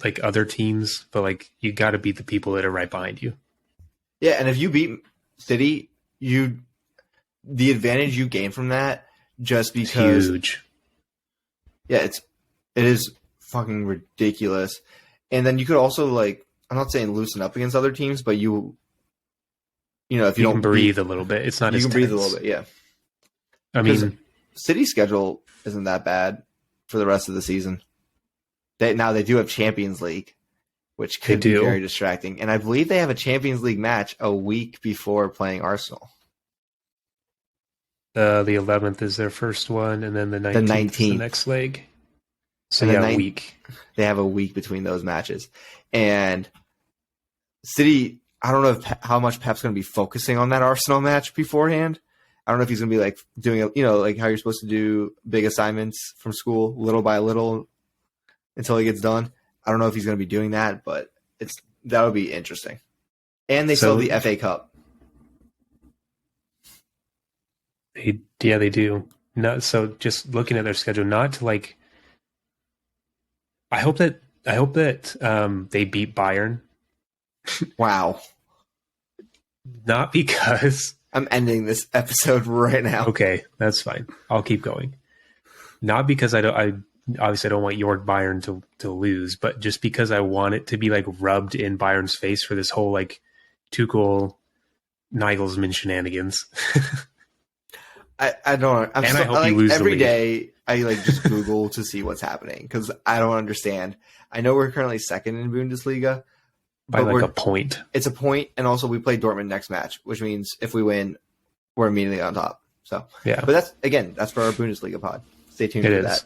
like other teams, but like you got to beat the people that are right behind you. Yeah, and if you beat City, the advantage you gain from that just because it's huge. Yeah, it is fucking ridiculous. And then you could also like, I'm not saying loosen up against other teams, but if you don't can breathe a little bit. It's not you as can tense. breathe a little bit. Yeah, I mean, City's schedule isn't that bad for the rest of the season. They do have Champions League, which could be very distracting. And I believe they have a Champions League match a week before playing Arsenal. The 11th is their first one, and then the 19th is the next leg. So yeah, a week. They have a week between those matches. And City, I don't know how much Pep's going to be focusing on that Arsenal match beforehand. I don't know if he's going to be like doing, like how you're supposed to do big assignments from school, little by little, until he gets done. I don't know if he's going to be doing that, but that'll be interesting. And they still have the FA Cup. They do. No, so just looking at their schedule, not to like. I hope that they beat Bayern. Wow. Not because I'm ending this episode right now. Okay, that's fine. I'll keep going. Not because I obviously I don't want York Bayern to lose, but just because I want it to be like rubbed in Bayern's face for this whole like Tuchel Nagelsmann shenanigans. I don't. I hope you lose every day. I like just Google to see what's happening because I don't understand. I know we're currently second in Bundesliga by like a point. It's a point, and also we play Dortmund next match, which means if we win, we're immediately on top. So yeah, but that's for our Bundesliga pod. Stay tuned for that.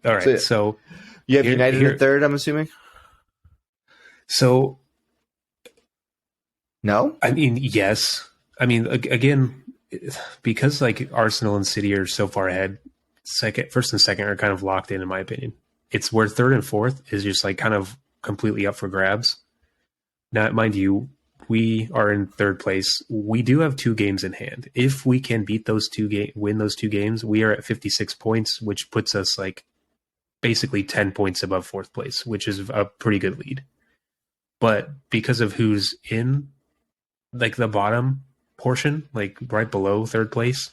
All right, so you have United in third, I'm assuming. So no, I mean yes. I mean again. Because like Arsenal and City are so far ahead, first and second are kind of locked in my opinion. It's where third and fourth is just like kind of completely up for grabs. Now, mind you, we are in third place. We do have 2 games in hand. If we can beat those win those 2 games, we are at 56 points, which puts us like basically 10 points above fourth place, which is a pretty good lead. But because of who's in like the bottom portion, like right below third place,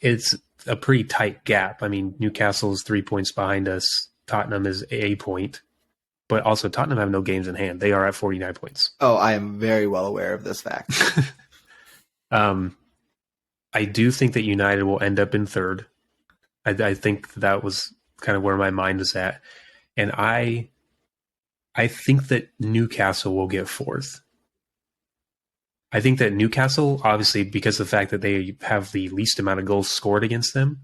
it's a pretty tight gap. I mean, Newcastle's 3 points behind us. Tottenham is a point, but also Tottenham have no games in hand. They are at 49 points. Oh, I am very well aware of this fact. I do think that United will end up in third. I think that was kind of where my mind was at, and I think that Newcastle will get fourth. I think that Newcastle, obviously, because of the fact that they have the least amount of goals scored against them,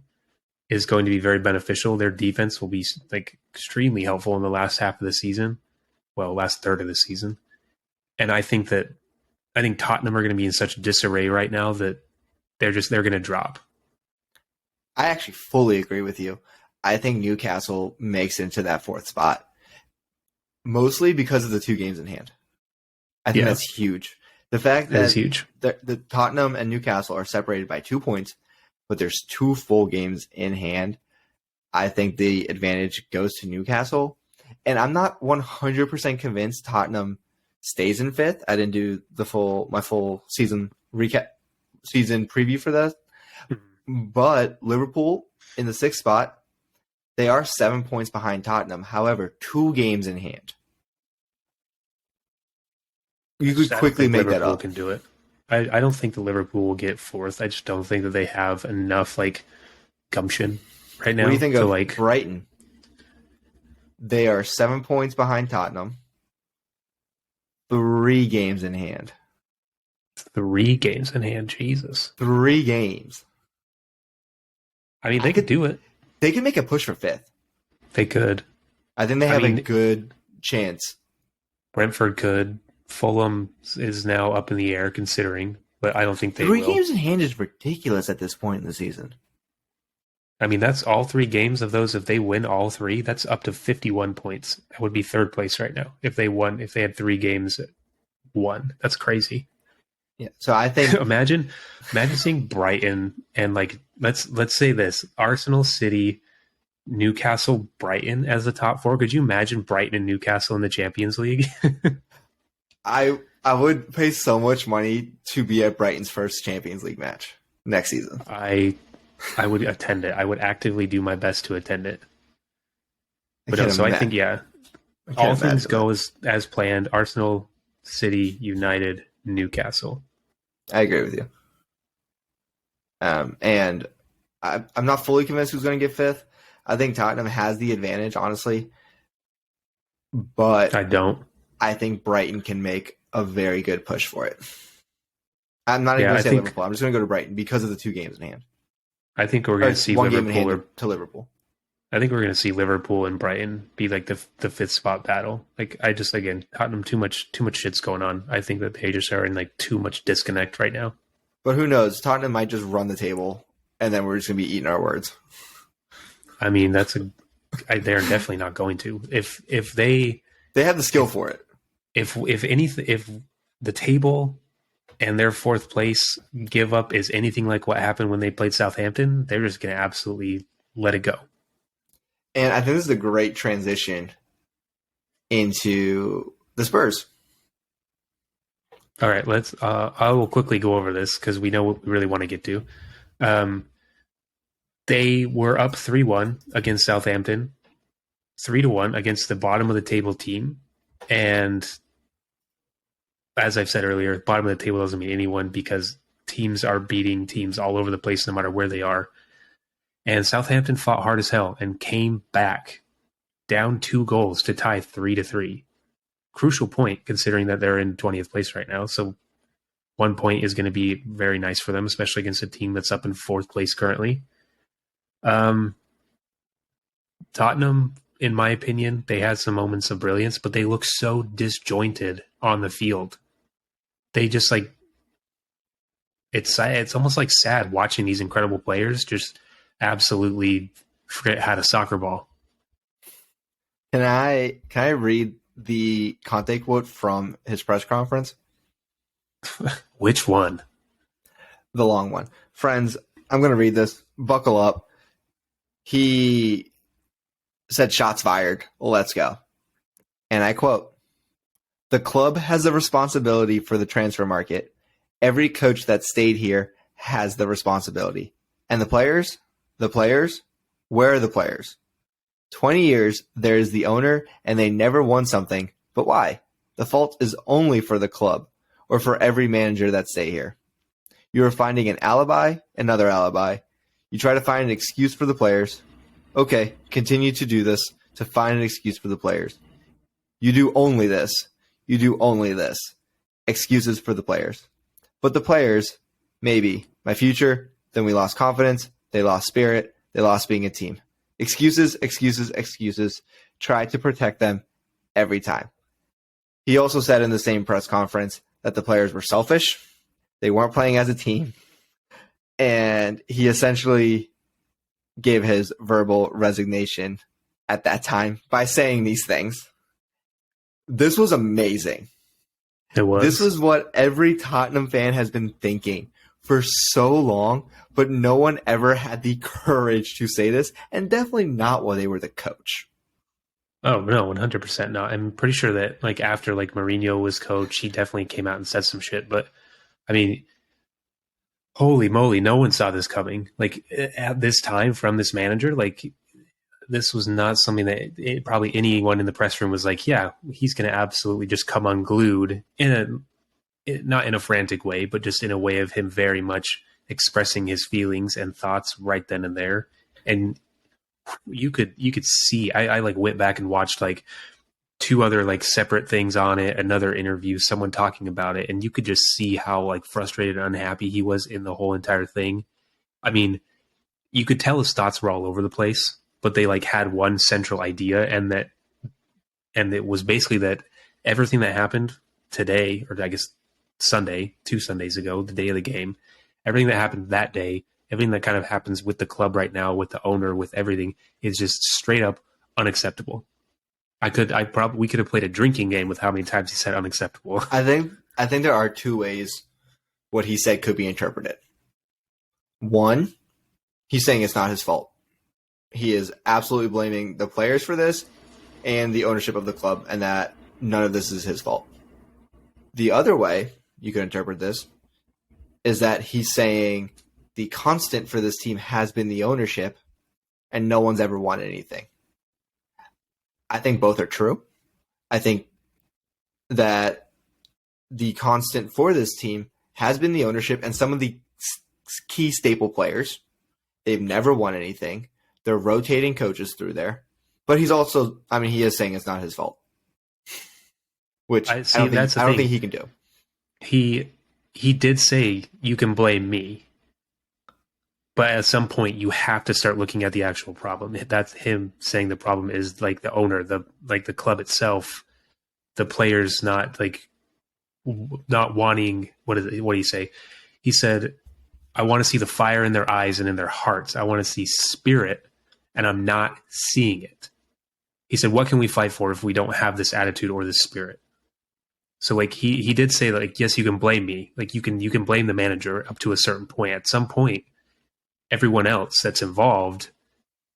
is going to be very beneficial. Their defense will be like extremely helpful in the last half of the season, well, last third of the season. And I think Tottenham are going to be in such disarray right now that they're going to drop. I actually fully agree with you. I think Newcastle makes it into that fourth spot, mostly because of the 2 games in hand. I think that's huge. The fact that is huge. The Tottenham and Newcastle are separated by 2 points, but there's 2 full games in hand. I think the advantage goes to Newcastle. And I'm not 100% convinced Tottenham stays in 5th. I didn't do my full season preview for that. But Liverpool in the 6th spot, they are 7 points behind Tottenham. However, 2 games in hand. You could quickly make Liverpool that up. Can do it. I don't think the Liverpool will get fourth. I just don't think that they have enough gumption right now. What do you think of like Brighton? They are 7 points behind Tottenham. 3 games in hand. 3 games in hand. Jesus. 3 games. I mean, they could do it. They could make a push for 5th. They could. I think they have a good chance. Brentford could. Fulham is now up in the air considering, but I don't think they 3 will. games in hand is ridiculous at this point in the season. I mean, that's all 3 games of those. If they win all 3, that's up to 51 points. That would be 3rd place right now. If they had 3 games won. That's crazy. Yeah. So I think imagine seeing Brighton and let's say this: Arsenal, City, Newcastle, Brighton as the top 4. Could you imagine Brighton and Newcastle in the Champions League? I would pay so much money to be at Brighton's first Champions League match next season. I would attend it. I would actively do my best to attend it. But I think all things go as planned. Arsenal, City, United, Newcastle. I agree with you. And I'm not fully convinced who's going to get 5th. I think Tottenham has the advantage, honestly. But I don't. I think Brighton can make a very good push for it. I'm not even going to say Liverpool. I'm just going to go to Brighton because of the 2 games in hand. I think we're going to see one game in hand to Liverpool. I think we're going to see Liverpool and Brighton be the 5th spot battle. Tottenham too much shit's going on. I think that they just are in too much disconnect right now. But who knows? Tottenham might just run the table, and then we're just going to be eating our words. I mean, they're definitely not going to. If they have the skill for it. If the table and their 4th place give up is anything like what happened when they played Southampton, they're just going to absolutely let it go. And I think this is a great transition into the Spurs. All right, I will quickly go over this because we know what we really want to get to. They were up 3-1 against Southampton, 3-1 against the bottom of the table team. And as I've said earlier, bottom of the table doesn't mean anyone because teams are beating teams all over the place no matter where they are. And Southampton fought hard as hell and came back down 2 goals to tie 3-3. Crucial point considering that they're in 20th place right now. So 1 point is going to be very nice for them, especially against a team that's up in 4th place currently. Tottenham, in my opinion, they had some moments of brilliance, but they look so disjointed on the field. They just it's almost sad watching these incredible players just absolutely forget how to soccer ball. Can I read the Conte quote from his press conference? Which one? The long one. Friends, I'm going to read this. Buckle up. He said, "Shots fired. Let's go." And I quote, "The club has a responsibility for the transfer market. Every coach that stayed here has the responsibility. And the players? Where are the players? 20 years, there is the owner, and they never won something. But why? The fault is only for the club, or for every manager that stay here. You are finding an alibi, another alibi. You try to find an excuse for the players. Okay, continue to do this to find an excuse for the players. You do only this. You do only this. Excuses for the players. But the players, maybe, my future, then we lost confidence, they lost spirit, they lost being a team. Excuses, excuses, excuses. Try to protect them every time. He also said in the same press conference that the players were selfish. They weren't playing as a team. And he essentially gave his verbal resignation at that time by saying these things. This was amazing. It was. This was what every Tottenham fan has been thinking for so long, but no one ever had the courage to say this, and definitely not while they were the coach. Oh no, 100% not. I'm pretty sure that like after like Mourinho was coach, he definitely came out and said some shit. But I mean, holy moly, no one saw this coming. Like at this time from this manager, like this was not something that probably anyone in the press room was like, yeah, he's going to absolutely just come unglued not in a frantic way, but just in a way of him very much expressing his feelings and thoughts right then and there. And you could see, I like went back and watched like two other like separate things on it, another interview, someone talking about it. And you could just see how like frustrated and unhappy he was in the whole entire thing. I mean, you could tell his thoughts were all over the place, but they like had one central idea, and it was basically that everything that happened today, or I guess Sunday, 2 Sundays ago, the day of the game, everything that happened that day, everything that kind of happens with the club right now, with the owner, with everything, is just straight up unacceptable. We could have played a drinking game with how many times he said unacceptable. I think there are two ways what he said could be interpreted. One, he's saying it's not his fault. He is absolutely blaming the players for this and the ownership of the club, and that none of this is his fault. The other way you could interpret this is that he's saying the constant for this team has been the ownership, and no one's ever won anything. I think both are true. I think that the constant for this team has been the ownership and some of the key staple players. They've never won anything. They're rotating coaches through there. But he's also, I mean, he is saying it's not his fault. Which I don't think he can do. He did say, you can blame me. But at some point, you have to start looking at the actual problem. That's him saying the problem is like the owner, the club itself, the players not wanting. What do you say? He said, "I want to see the fire in their eyes and in their hearts. I want to see spirit, and I'm not seeing it." He said, "What can we fight for if we don't have this attitude or this spirit?" So like he did say like, yes, you can blame me. Like you can blame the manager up to a certain point. At some point, everyone else that's involved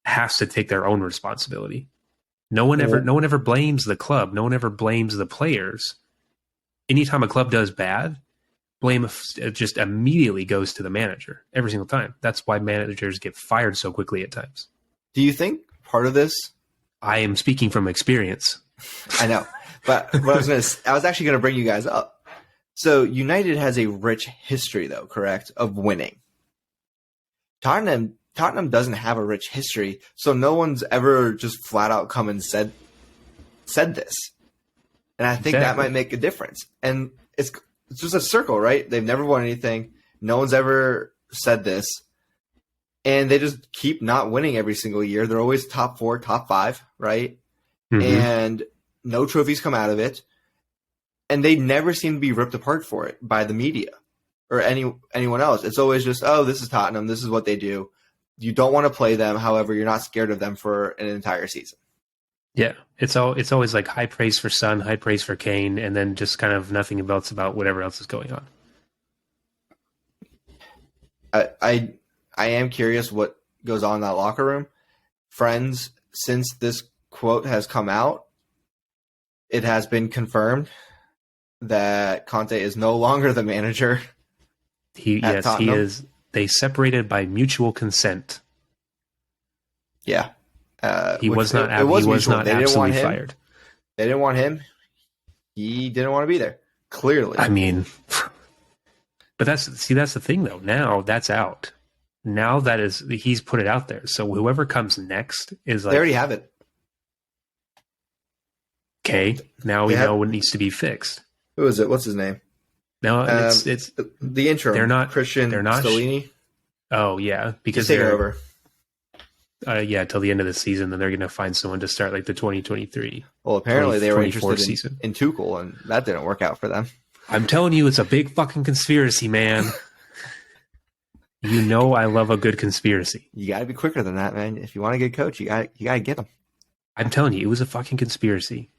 has to take their own responsibility. No one ever blames the club. No one ever blames the players. Anytime a club does bad, blame just immediately goes to the manager every single time. That's why managers get fired so quickly at times. Do you think part of this? I am speaking from experience. I know, but what I was actually going to bring you guys up. So United has a rich history, though, correct, of winning. Tottenham doesn't have a rich history, so no one's ever just flat out come and said this. And I think that might make a difference. And it's just a circle, right? They've never won anything. No one's ever said this. And they just keep not winning every single year. They're always top 4, top 5, right? Mm-hmm. And no trophies come out of it. And they never seem to be ripped apart for it by the media or anyone else. It's always just, oh, this is Tottenham. This is what they do. You don't want to play them. However, you're not scared of them for an entire season. Yeah, it's always like high praise for Son, high praise for Kane, and then just kind of nothing else about whatever else is going on. I am curious what goes on in that locker room. Friends, since this quote has come out, it has been confirmed that Conte is no longer the manager. He is. They separated by mutual consent. Yeah. He was not absolutely fired. They didn't want him. He didn't want to be there. Clearly. I mean, but that's the thing though. Now that's out. now that he's put it out there. So whoever comes next is They already like, have it. okay, now we They have. know what needs to be fixed. Who is it? What's his name? No, Um, it's the interim. they're not Christian they're not. Stellini. Oh yeah, He's because taking they're over. Yeah, till the end of the season, then they're going to find someone to start like the 2023, Well, apparently they were 2024 interested season. in Tuchel, and that didn't work out for them. I'm telling you, it's a big fucking conspiracy, man. You know I love a good conspiracy. You got to be quicker than that, man. If you want a good coach, you got to get him. I'm telling you, it was a fucking conspiracy.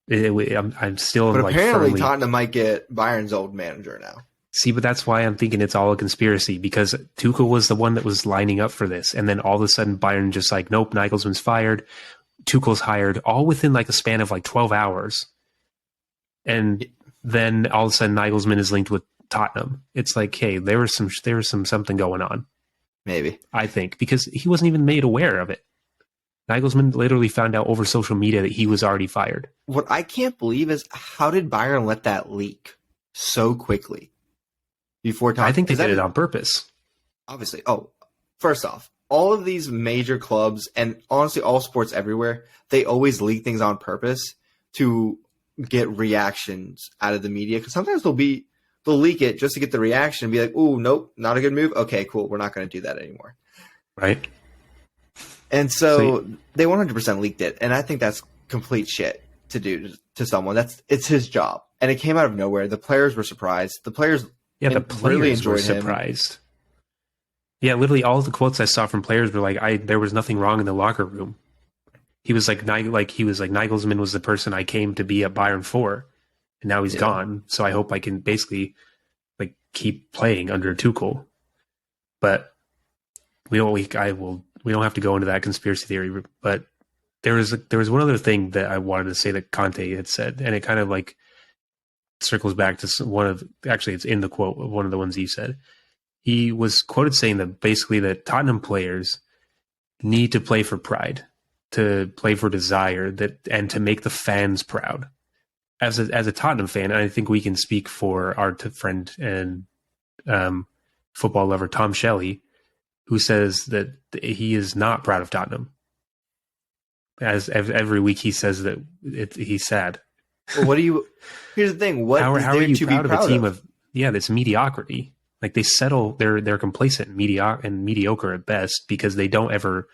I'm still But like apparently firmly. Tottenham might get Bayern's old manager now. See, but that's why I'm thinking it's all a conspiracy, because Tuchel was the one that was lining up for this, and then all of a sudden Bayern just like, nope, Nagelsmann's fired, Tuchel's hired, all within like a span of like 12 hours, and then all of a sudden Nagelsmann is linked with Tottenham. It's like, hey, there was some something going on. Maybe. I think, because he wasn't even made aware of it. Nagelsmann literally found out over social media that he was already fired. What I can't believe is how did Bayern let that leak so quickly before Tottenham? I think they did it on purpose. Obviously. Oh, first off, all of these major clubs and honestly all sports everywhere, they always leak things on purpose to get reactions out of the media. Because sometimes they'll leak it just to get the reaction and be like, "Ooh, nope, not a good move. Okay, cool. We're not going to do that anymore." Right. And so they 100% leaked it, and I think that's complete shit to do to someone. It's his job, and it came out of nowhere. The players were surprised. The players, Yeah, the really players were enjoyed him. surprised. Yeah, literally all the quotes I saw from players were like, there was nothing wrong in the locker room. He was like Nagelsmann was the person I came to be at Bayern for, and now he's gone. So I hope I can basically like keep playing under Tuchel. But we don't have to go into that conspiracy theory. But there was one other thing that I wanted to say that Conte had said, and it kind of like circles back to it's in the quote of one of the ones he said. He was quoted saying that basically that Tottenham players need to play for pride, to play for desire, and to make the fans proud. As a Tottenham fan, I think we can speak for our friend and football lover Tom Shelley, who says that he is not proud of Tottenham. As every week he says that he's sad. Well, here's the thing. What how is are there you to proud be of proud a team of that's mediocrity? Like they settle, they're complacent and mediocre at best because they don't ever.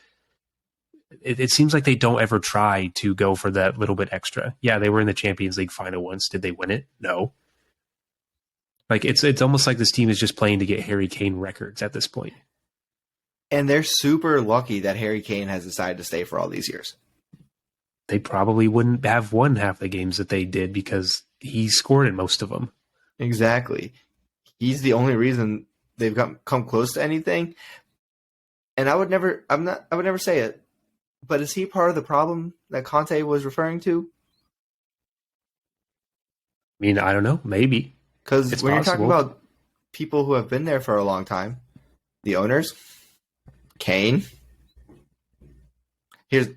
It seems like they don't ever try to go for that little bit extra. Yeah, they were in the Champions League final once. Did they win it? No. Like it's almost like this team is just playing to get Harry Kane records at this point. And they're super lucky that Harry Kane has decided to stay for all these years. They probably wouldn't have won half the games that they did because he scored in most of them. Exactly. He's the only reason they've come close to anything. And I would never say it, but is he part of the problem that Conte was referring to? I mean, I don't know. Maybe. Because when you're talking about people who have been there for a long time, the owners, Kane.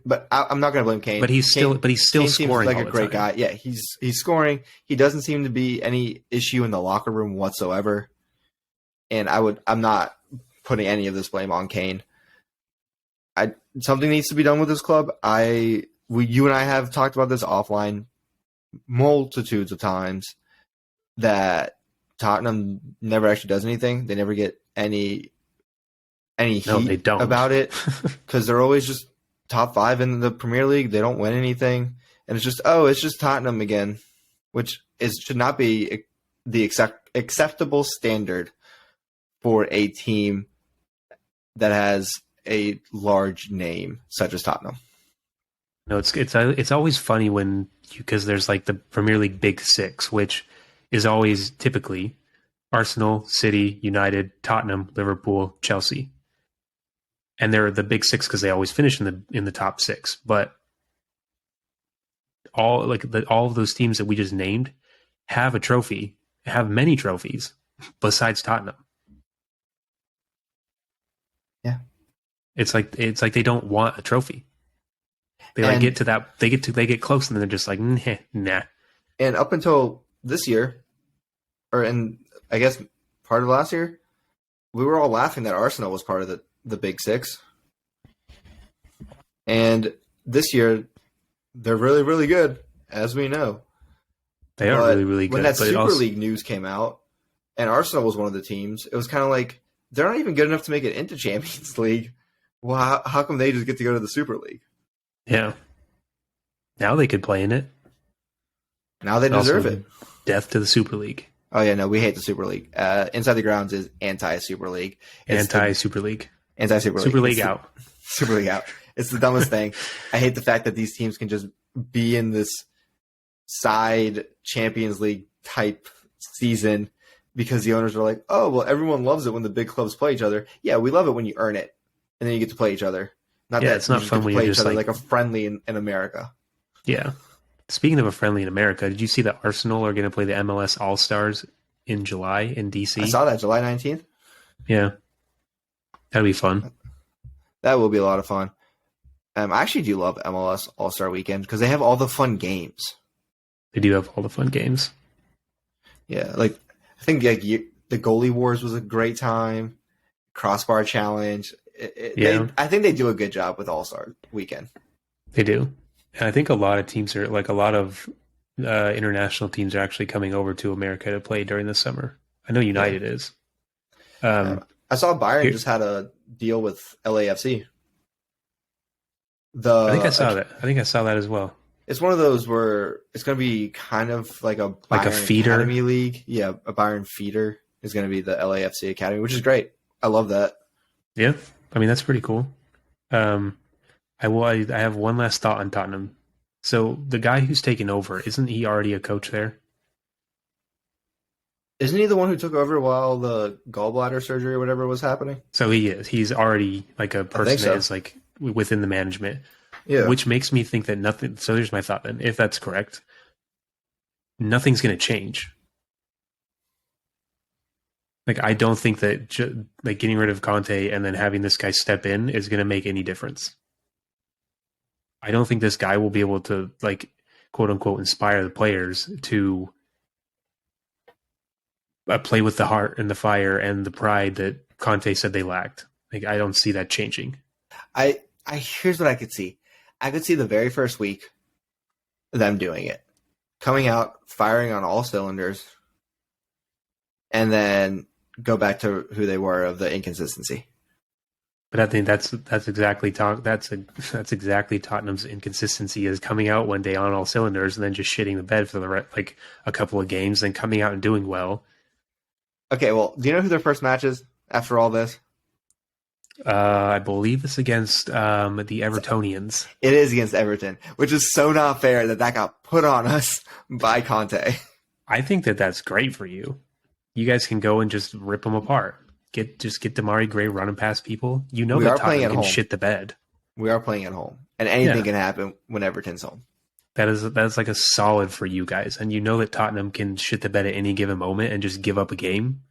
But I'm not going to blame Kane. But he's still Kane scoring. Seems like all a the great time. guy. Yeah, he's scoring. He doesn't seem to be any issue in the locker room whatsoever. And I'm not putting any of this blame on Kane. Something needs to be done with this club. You and I have talked about this offline multitudes of times that Tottenham never actually does anything. They never get any heat they don't. about it because they're always just top 5 in the Premier League. They don't win anything, and it's just Tottenham again, which should not be the acceptable standard for a team that has a large name such as Tottenham. No, it's always funny because there's like the Premier League Big Six, which is always typically Arsenal, City, United, Tottenham, Liverpool, Chelsea, and they're the Big Six because they always finish in the top 6. But all of those teams that we just named have a trophy, have many trophies besides Tottenham. Yeah, it's like they don't want a trophy. They get to that. They get close, and then they're just like, nah. And up until this year, I guess part of last year, we were all laughing that Arsenal was part of the Big Six. And this year, they're really, really good, as we know. They are But really, really when good. that But it Super also, League news came out, and Arsenal was one of the teams, it was kind of like, they're not even good enough to make it into Champions League. Well, how come they just get to go to the Super League? yeah. Now they could play in it. Now they deserve it. Death to the Super League. Oh, yeah, no, we hate the Super League. Inside the Grounds is anti-Super League. Anti-Super League. Anti-Super League. Super League out. Super League out. It's the dumbest thing. I hate the fact that these teams can just be in this side Champions League type season because the owners are like, oh, well, everyone loves it when the big clubs play each other. Yeah, we love it when you earn it, and then you get to play each other. Not Yeah, that it's not you fun get to when play you're each just other like a friendly in America. Yeah. Speaking of a friendly in America, did you see that Arsenal are going to play the MLS All-Stars in July in DC? I saw that July 19th. Yeah. That'll be fun. That will be a lot of fun. I actually do love MLS All-Star Weekend because they have all the fun games. They do have all the fun games. Yeah, like I think the goalie wars was a great time. Crossbar challenge. I think they do a good job with All-Star Weekend. They do. And I think a lot of teams are like a lot of international teams are actually coming over to America to play during the summer. I know United is. I saw Bayern just had a deal with LAFC. I think I saw that. I think I saw that as well. It's one of those where it's going to be kind of like a Bayern feeder Academy League. Yeah, a Bayern feeder is going to be the LAFC Academy, which is great. I love that. Yeah, I mean that's pretty cool. I have one last thought on Tottenham. So the guy who's taken over, isn't he already a coach there? Isn't he the one who took over while the gallbladder surgery or whatever was happening? So he is. He's already like a person that is like within the management. Yeah. Which makes me think that nothing. So here's my thought then. If that's correct, nothing's going to change. Like I don't think that like getting rid of Conte and then having this guy step in is going to make any difference. I don't think this guy will be able to like quote unquote inspire the players to play with the heart and the fire and the pride that Conte said they lacked. Like I don't see that changing. I here's what I could see. I could see the very first week them doing it, coming out, firing on all cylinders, and then go back to who they were of the inconsistency. But I think that's exactly exactly Tottenham's inconsistency is coming out one day on all cylinders and then just shitting the bed for like a couple of games, then coming out and doing well. Okay, well, do you know who their first match is after all this? I believe it's against the Evertonians. It is against Everton, which is so not fair that got put on us by Conte. I think that's great for you. You guys can go and just rip them apart. Get Damari Gray running past people. You know that Tottenham can shit the bed. We are playing at home, and anything can happen when Everton's home. That is like a solid for you guys, and you know that Tottenham can shit the bed at any given moment and just give up a game.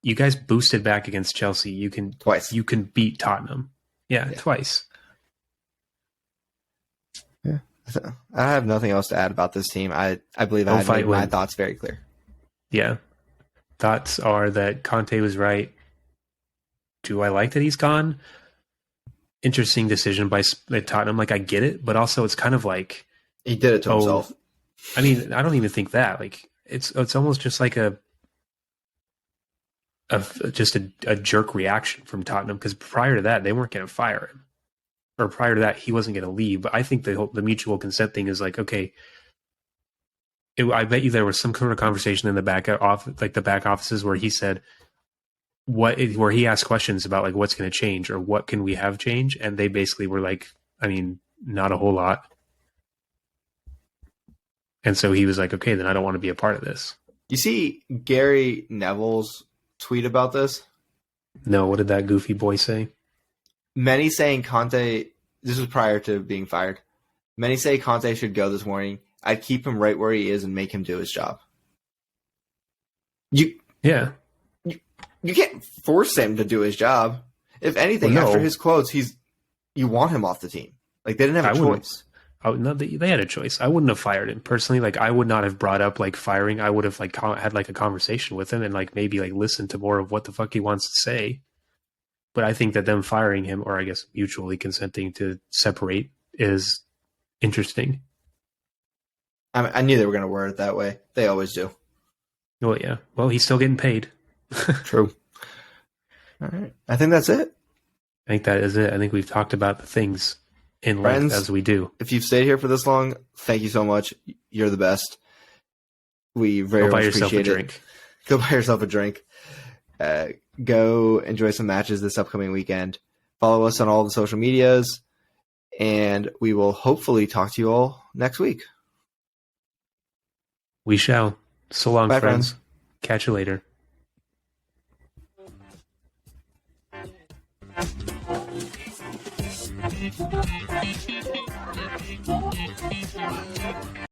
You guys boosted back against Chelsea. You can twice. You can beat Tottenham. Yeah, twice. Yeah, I have nothing else to add about this team. I believe I made my thoughts very clear. Yeah, thoughts are that Conte was right. Do I like that he's gone? Interesting decision by Tottenham. Like I get it, but also it's kind of like he did it to himself. I mean, I don't even think that. Like it's almost just like a jerk reaction from Tottenham because prior to that they weren't going to fire him, or prior to that he wasn't going to leave. But I think the mutual consent thing is like okay. I bet you there was some sort of conversation in the back offices where he said where he asked questions about like what's going to change or what can we have change, and they basically were like, I mean, not a whole lot. And so he was like, okay, then I don't want to be a part of this. You see Gary Neville's tweet about this? No, what did that goofy boy say? Many saying Conte, this was prior to being fired. Many say Conte should go this morning. I'd keep him right where he is and make him do his job. You can't force him to do his job. If anything, after his quotes, you want him off the team. Like they didn't have a choice. no, they had a choice. I wouldn't have fired him personally. Like I would not have brought up like firing. I would have like had like a conversation with him and like maybe like listened to more of what the fuck he wants to say. But I think that them firing him, or I guess mutually consenting to separate, is interesting. I knew they were going to word it that way. They always do. Well, yeah. Well, he's still getting paid. True. All right. I think that's it. I think that is it. I think we've talked about the things in Friends, length as we do. If you've stayed here for this long, thank you so much. You're the best. We very Go buy much yourself a appreciate it. drink. Go buy yourself a drink. Go enjoy some matches this upcoming weekend. Follow us on all the social medias, and we will hopefully talk to you all next week. We shall. So long, Bye, friends. friends. Catch you later.